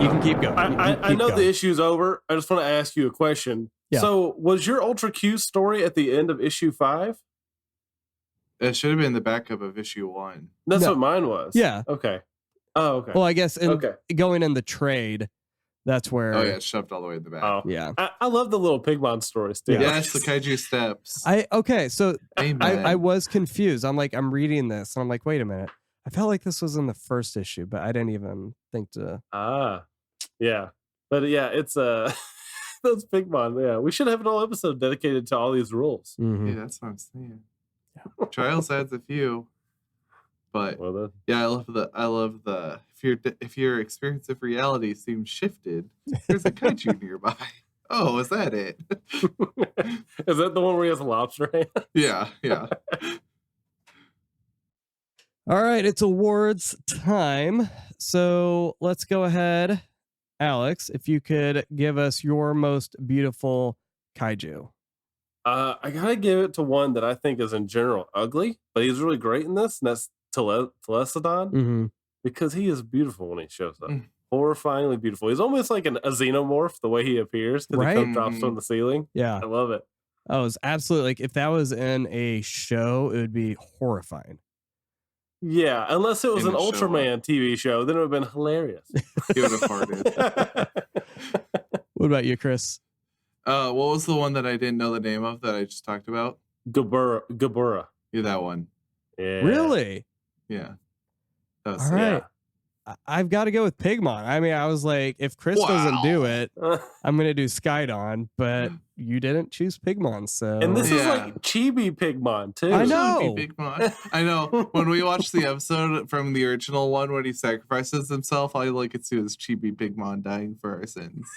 you can keep going. I know the issue's over. I just want to ask you a question. Yeah. So, was your Ultra Q story at the end of issue 5? It should have been the backup of issue 1. That's what mine was. Yeah. Okay. Oh, okay. Well, I guess going in the trade, that's where. Oh, yeah, it's shoved all the way in the back. Oh. Yeah. I love the little Pigmon stories, too. Yeah, it's the kaiju steps. So I was confused. I'm reading this, and I'm like, wait a minute. I felt like this was in the first issue, but I didn't even think to. Yeah. But yeah, it's those Pigmon. Yeah, we should have an whole episode dedicated to all these rules. Yeah, that's what I'm saying. Yeah. Trials adds a few, but yeah, I love the if your experience of reality seems shifted, there's a kaiju nearby. Oh, is that it? Is that the one where he has a lobster hand? Yeah. All right, it's awards time. So let's go ahead, Alex. If you could give us your most beautiful kaiju. I gotta give it to one that I think is in general ugly, but he's really great in this, and that's Telesidon, because he is beautiful when he shows up. Horrifyingly beautiful. He's almost like a xenomorph the way he appears, because he drops from the ceiling. Yeah, I love it. Oh, it's absolutely, like if that was in a show, it would be horrifying. Yeah, unless it was an Ultraman TV show, then it would have been hilarious. He would have farted. What about you, Chris? What was the one that I didn't know the name of that I just talked about? Gabura. Yeah, that one. Yeah. Really? Yeah. All right. I've got to go with Pigmon. I mean, I was like, if Chris doesn't do it, I'm going to do Skydon, but you didn't choose Pigmon, so. And this is like Chibi Pigmon, too. I know. Pigmon. I know. When we watched the episode from the original one, when he sacrifices himself, all I like to see is Chibi Pigmon dying for our sins.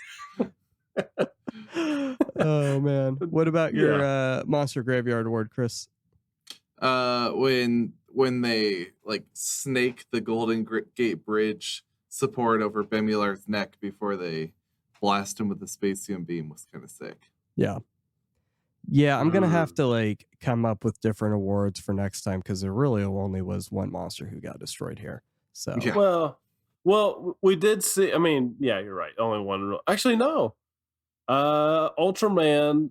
Oh, man. What about your Monster Graveyard Award, Chris? When they like snake the Golden Gate Bridge support over Bemilar's neck before they blast him with the Spacium beam was kind of sick. Yeah, I'm gonna have to like come up with different awards for next time, because there really only was one monster who got destroyed here. So well, we did see. I mean, yeah, you're right. Only one. Actually, no. Ultraman.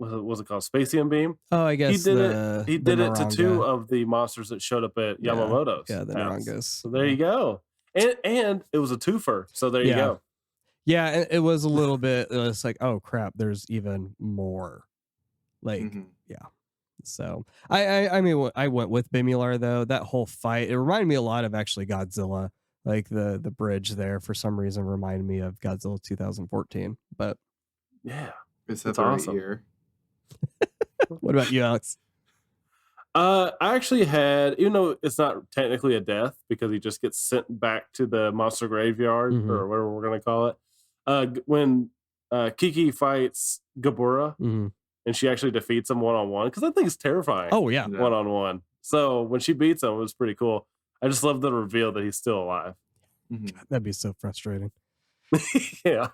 What was it called? Spacium Beam? Oh, I guess he did it. He did it to two of the monsters that showed up at Yamamoto's. Yeah, the Narangas. So there you go. And it was a twofer. So there you go. Yeah, it was a little bit. It's like, oh crap, there's even more. Like, yeah. So I mean, I went with Bemilar though. That whole fight, it reminded me a lot of actually Godzilla. Like the bridge there, for some reason, reminded me of Godzilla 2014. But yeah, it's the right year. What about you, Alex? I actually had, even though it's not technically a death because he just gets sent back to the monster graveyard or whatever we're going to call it. When Kiki fights Gabura and she actually defeats him one-on-one, because that thing is terrifying. Oh, yeah. One-on-one. So when she beats him, it was pretty cool. I just love the reveal that he's still alive. That'd be so frustrating. Yeah.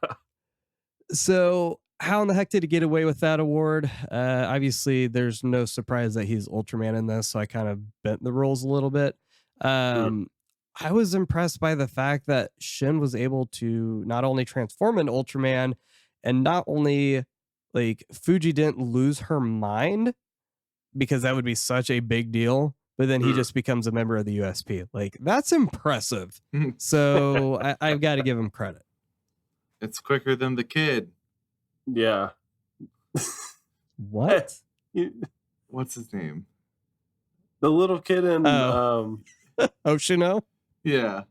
So how in the heck did he get away with that award? Obviously, there's no surprise that he's Ultraman in this, so I kind of bent the rules a little bit. I was impressed by the fact that Shin was able to not only transform into Ultraman, and not only like Fuji didn't lose her mind, because that would be such a big deal, but then he just becomes a member of the USP. Like, that's impressive. So I've got to give him credit. It's quicker than the kid. Yeah. What? What's his name? The little kid in Oshino? Yeah.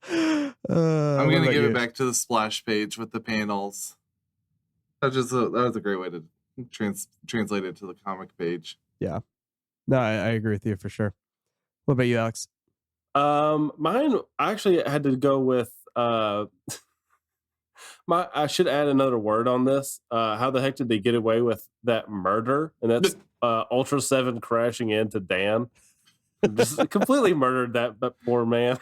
I'm gonna give it back to the splash page with the panels. That was a great way to translate it to the comic page. Yeah. No, I agree with you for sure. What about you, Alex? Mine, I actually had to go with I should add another word on this. How the heck did they get away with that murder? And that's Ultra 7 crashing into Dan. Just completely murdered that poor man.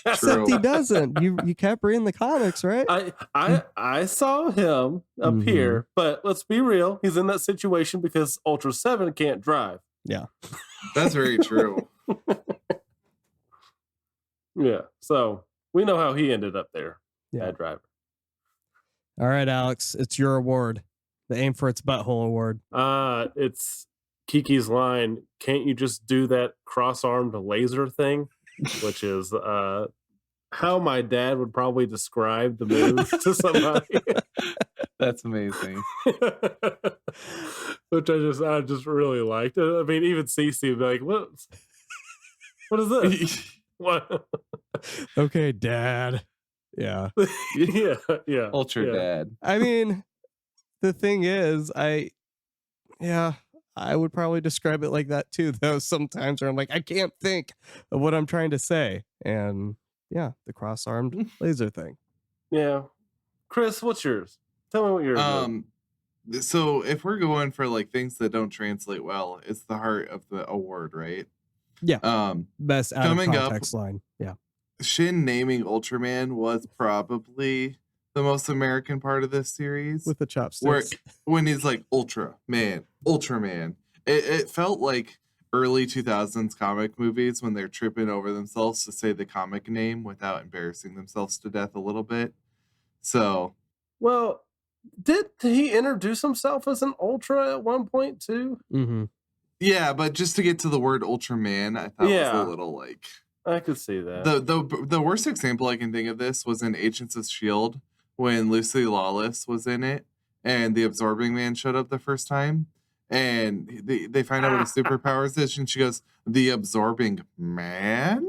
Except he doesn't. You kept reading the comics, right? I saw him appear, but let's be real. He's in that situation because Ultra 7 can't drive. Yeah. That's very true. Yeah. So we know how he ended up there. Yeah. Bad driver. All right, Alex, it's your award. The Aim for Its Butthole award. It's Kiki's line, "Can't you just do that cross-armed laser thing?" Which is how my dad would probably describe the move to somebody. That's amazing. Which I just really liked. I mean, even Cece would be like, what is this? What? Okay, Dad. Yeah. yeah. Ultra Dad. I mean, the thing is, I would probably describe it like that too, though, sometimes where I'm like, I can't think of what I'm trying to say. And yeah, the cross-armed laser thing. Yeah. Chris, what's yours? Tell me what yours is. So if we're going for like things that don't translate well, it's the heart of the award, right? Yeah. Best out of coming context up, line. Yeah. Shin naming Ultraman was probably the most American part of this series. With the chopsticks. When he's like, Ultraman. It felt like early 2000s comic movies when they're tripping over themselves to say the comic name without embarrassing themselves to death a little bit. So. Well, did he introduce himself as an Ultra at one point too? Mm-hmm. Yeah, but just to get to the word Ultraman, I thought was a little like. I could see that. The worst example I can think of this was in Agents of S.H.I.E.L.D. when Lucy Lawless was in it and the Absorbing Man showed up the first time. And they find out what his superpowers is, and she goes, "The Absorbing Man?"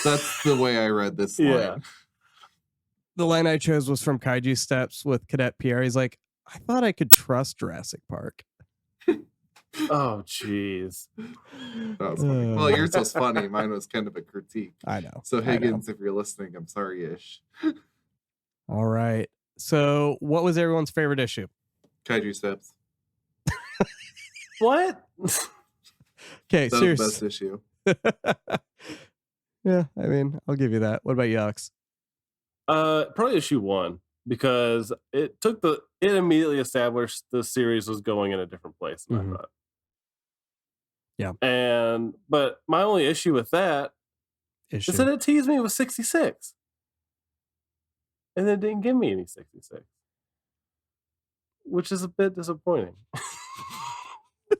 That's the way I read this line. The line I chose was from Kaiju Steps with Cadet Pierre. He's like, I thought I could trust Jurassic Park. Oh, jeez. That was funny. Well, yours was funny. Mine was kind of a critique. I know. So, Higgins, if you're listening, I'm sorry-ish. All right. So, what was everyone's favorite issue? Kaiju Steps. What? Okay, seriously. Best issue. Yeah, I mean, I'll give you that. What about you, Alex? Probably issue 1, because it immediately established the series was going in a different place than I thought. Yeah. But my only issue with that is that it teased me with 66. And then didn't give me any 66. Which is a bit disappointing.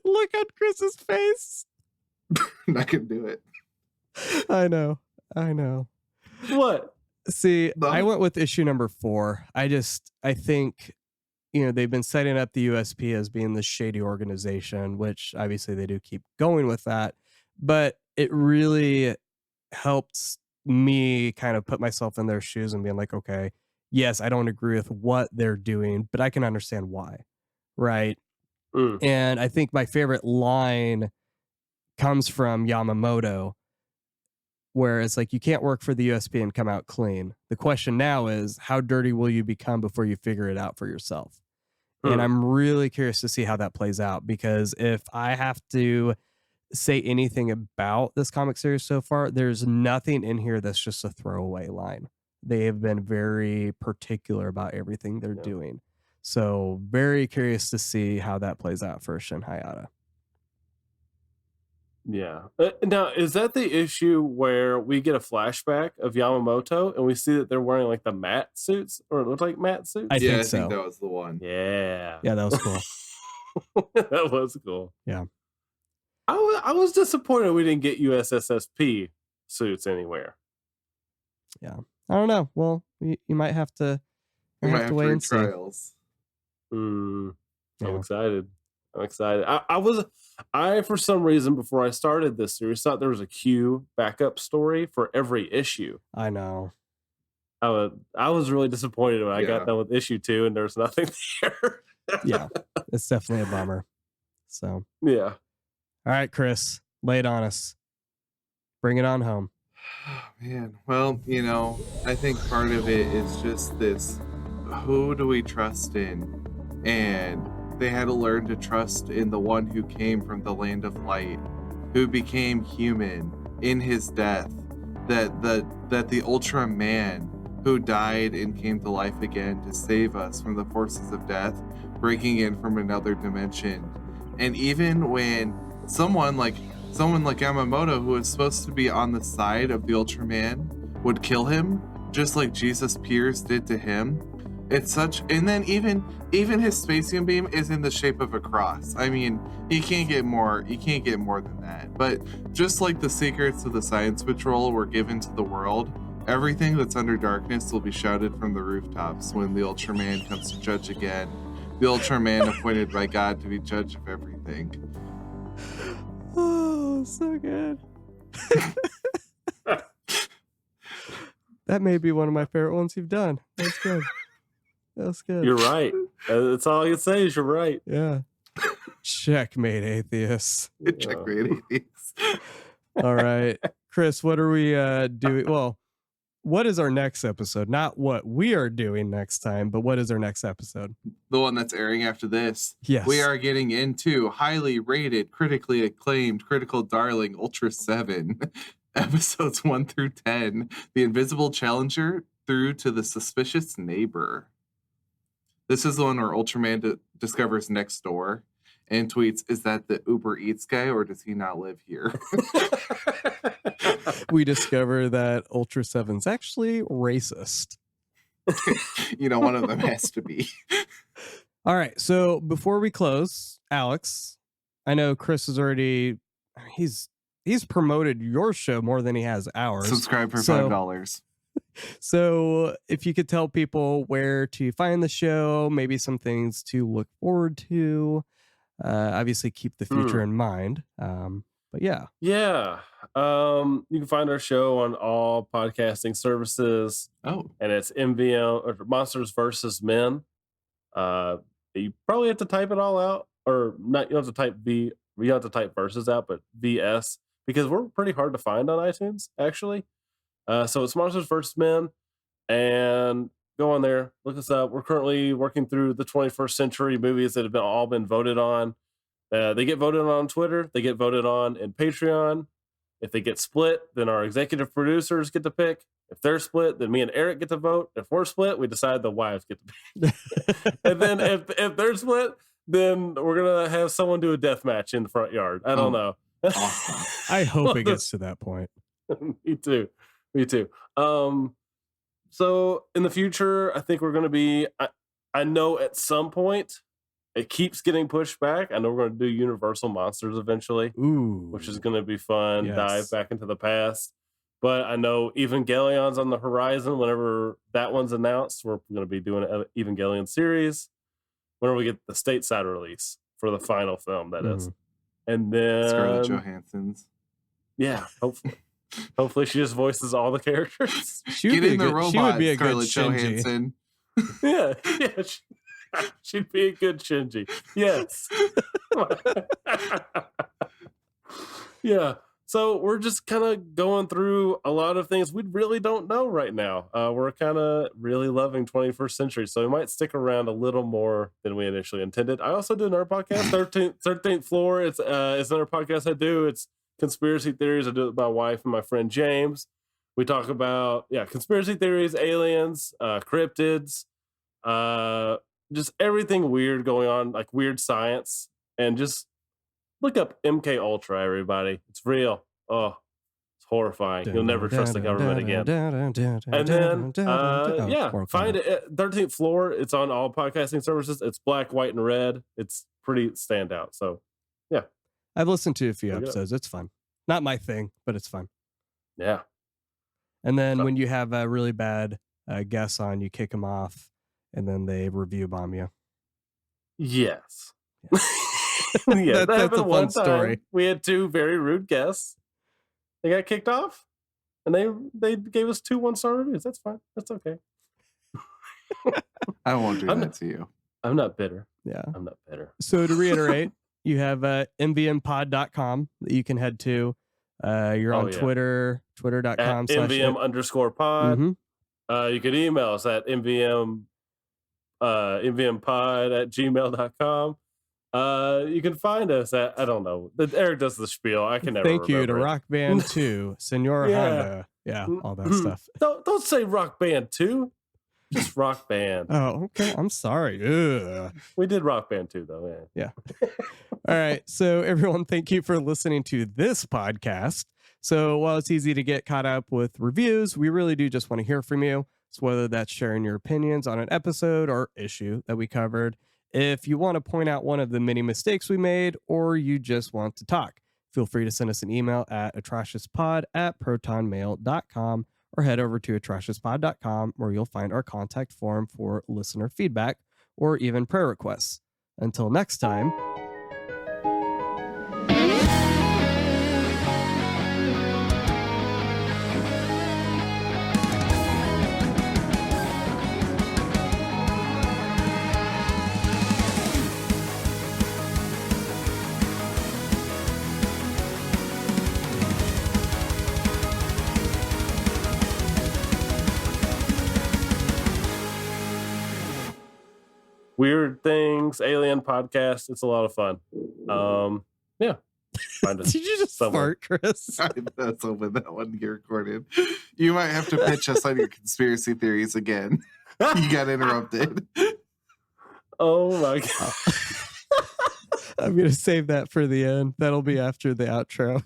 Look at Chris's face. I can do it. I know. What? See, I went with issue number 4. I think, they've been setting up the USP as being this shady organization, which obviously they do keep going with that. But it really helped me kind of put myself in their shoes and being like, okay, yes, I don't agree with what they're doing, but I can understand why. Right. And I think my favorite line comes from Yamamoto, where it's like, you can't work for the USP and come out clean. The question now is, how dirty will you become before you figure it out for yourself? And I'm really curious to see how that plays out, because if I have to say anything about this comic series so far. There's nothing in here that's just a throwaway line. They have been very particular about everything they're doing. So very curious to see how that plays out for Shin Hayata. Yeah. Now, is that the issue where we get a flashback of Yamamoto and we see that they're wearing like the matte suits, or it looked like matte suits? I think so. think that was the one. Yeah. Yeah, that was cool. That was cool. Yeah. I was disappointed we didn't get USSSP suits anywhere. Yeah. I don't know. Well, you might have to, We might have to wait read and see. trials. I'm Yeah. excited. I for some reason before I started this series thought there was a Q backup story for every issue. I know. I was really disappointed when I Yeah. got done with issue 2 and there's nothing there. Yeah. It's definitely a bummer. So, Yeah. all right, Chris, lay it on us. Bring it on home. Oh, man. Well, I think part of it is just this, who do we trust in? And they had to learn to trust in the one who came from the land of light, who became human in his death, that the Ultraman who died and came to life again to save us from the forces of death, breaking in from another dimension. And even when someone like Yamamoto, who was supposed to be on the side of the Ultraman, would kill him, just like Jesus Pierce did to him. It's such, and then even his spacium beam is in the shape of a cross. I mean, you can't get more than that. But just like the secrets of the Science Patrol were given to the world, everything that's under darkness will be shouted from the rooftops when the Ultraman comes to judge again. The Ultraman appointed by God to be judge of everything. Oh, so good. That may be one of my favorite ones you've done. That's good. That's good. You're right. That's all I can say is you're right. Yeah. Checkmate, atheists. Checkmate, atheists. All right. Chris, what are we doing? Well, what is our next episode? Not what we are doing next time, but what is our next episode? The one that's airing after this. Yes. We are getting into highly rated, critically acclaimed, critical darling Ultra 7, episodes 1 through 10, The Invisible Challenger through to The Suspicious Neighbor. This is the one where Ultraman discovers next door and tweets, "Is that the Uber Eats guy, or does he not live here?" We discover that Ultra 7's actually racist. One of them has to be. All right. So before we close, Alex, I know Chris has already, he's promoted your show more than he has ours. Subscribe for $5. So if you could tell people where to find the show, maybe some things to look forward to, obviously keep the future in mind. But yeah. Yeah. You can find our show on all podcasting services. Oh. And it's MVM, or Monsters versus Men. You probably have to type it all out, or not. You don't have to type V. You don't have to type versus out, but VS, because we're pretty hard to find on iTunes, actually. So it's Monsters vs. Men, and go on there, look us up. We're currently working through the 21st century movies that have all been voted on. They get voted on Twitter. They get voted on in Patreon. If they get split, then our executive producers get to pick. If they're split, then me and Eric get to vote. If we're split, we decide the wives get to pick. And then if they're split, then we're going to have someone do a death match in the front yard. I don't know. Awesome. I hope it gets to that point. Me too. So in the future, I think we're going to be, I know at some point it keeps getting pushed back. I know we're going to do Universal Monsters eventually, which is going to be fun. Yes. Dive back into the past. But I know Evangelion's on the horizon. Whenever that one's announced, we're going to be doing an Evangelion series whenever we get the stateside release for the final film, that is. And then Scarlett Johansson's. Yeah, hopefully she just voices all the characters. Get in the robot, she would be a Scarlett good Shinji. Johansson. Yeah, she'd be a good Shinji. Yes. Yeah. So we're just kind of going through a lot of things we really don't know right now. We're kind of really loving 21st century, so we might stick around a little more than we initially intended. I also do another podcast, 13th Floor. It's another podcast I do. It's conspiracy theories. I do it with my wife and my friend James. We talk about conspiracy theories, aliens, cryptids, just everything weird going on, like weird science, and just look up MK Ultra, everybody. It's real. Oh, it's horrifying. You'll never trust the government again. And then, find it. 13th Floor. It's on all podcasting services. It's black, white, and red. It's pretty standout. So, yeah. I've listened to a few episodes. It's fun. Not my thing, but it's fun. Yeah. And then when you have a really bad guests on, you kick them off, and then they review bomb you. Yes. Yeah, that that's a fun story. We had 2 very rude guests. They got kicked off, and they gave us 2 1-star reviews. That's fine. That's okay. I won't do that to you. I'm not bitter. Yeah, I'm not bitter. So to reiterate, you have mvmpod.com that you can head to. You're on Twitter, twitter.com/ mvm_pod. Mm-hmm. You can email us at mvmpod@gmail.com. You can find us at, I don't know. Eric does the spiel. I can never Thank you to remember it. Rock Band 2, Senora Honda. Yeah, all that stuff. Don't say Rock Band 2. Just Rock Band. Oh, okay. I'm sorry. Ugh. We did Rock Band 2, though. Yeah. All right. So, everyone, thank you for listening to this podcast. So, while it's easy to get caught up with reviews, we really do just want to hear from you. So, whether that's sharing your opinions on an episode or issue that we covered, if you want to point out one of the many mistakes we made, or you just want to talk, feel free to send us an email at atrociouspod@protonmail.com or head over to atrociouspod.com where you'll find our contact form for listener feedback or even prayer requests. Until next time. Weird Things, Alien Podcast. It's a lot of fun. Yeah. Did you just fart, Chris? That's open that one you recorded. You might have to pitch us on your conspiracy theories again. You got interrupted. Oh my God. I'm going to save that for the end. That'll be after the outro.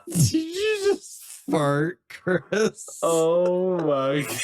Did you just fart, Chris? Oh my God.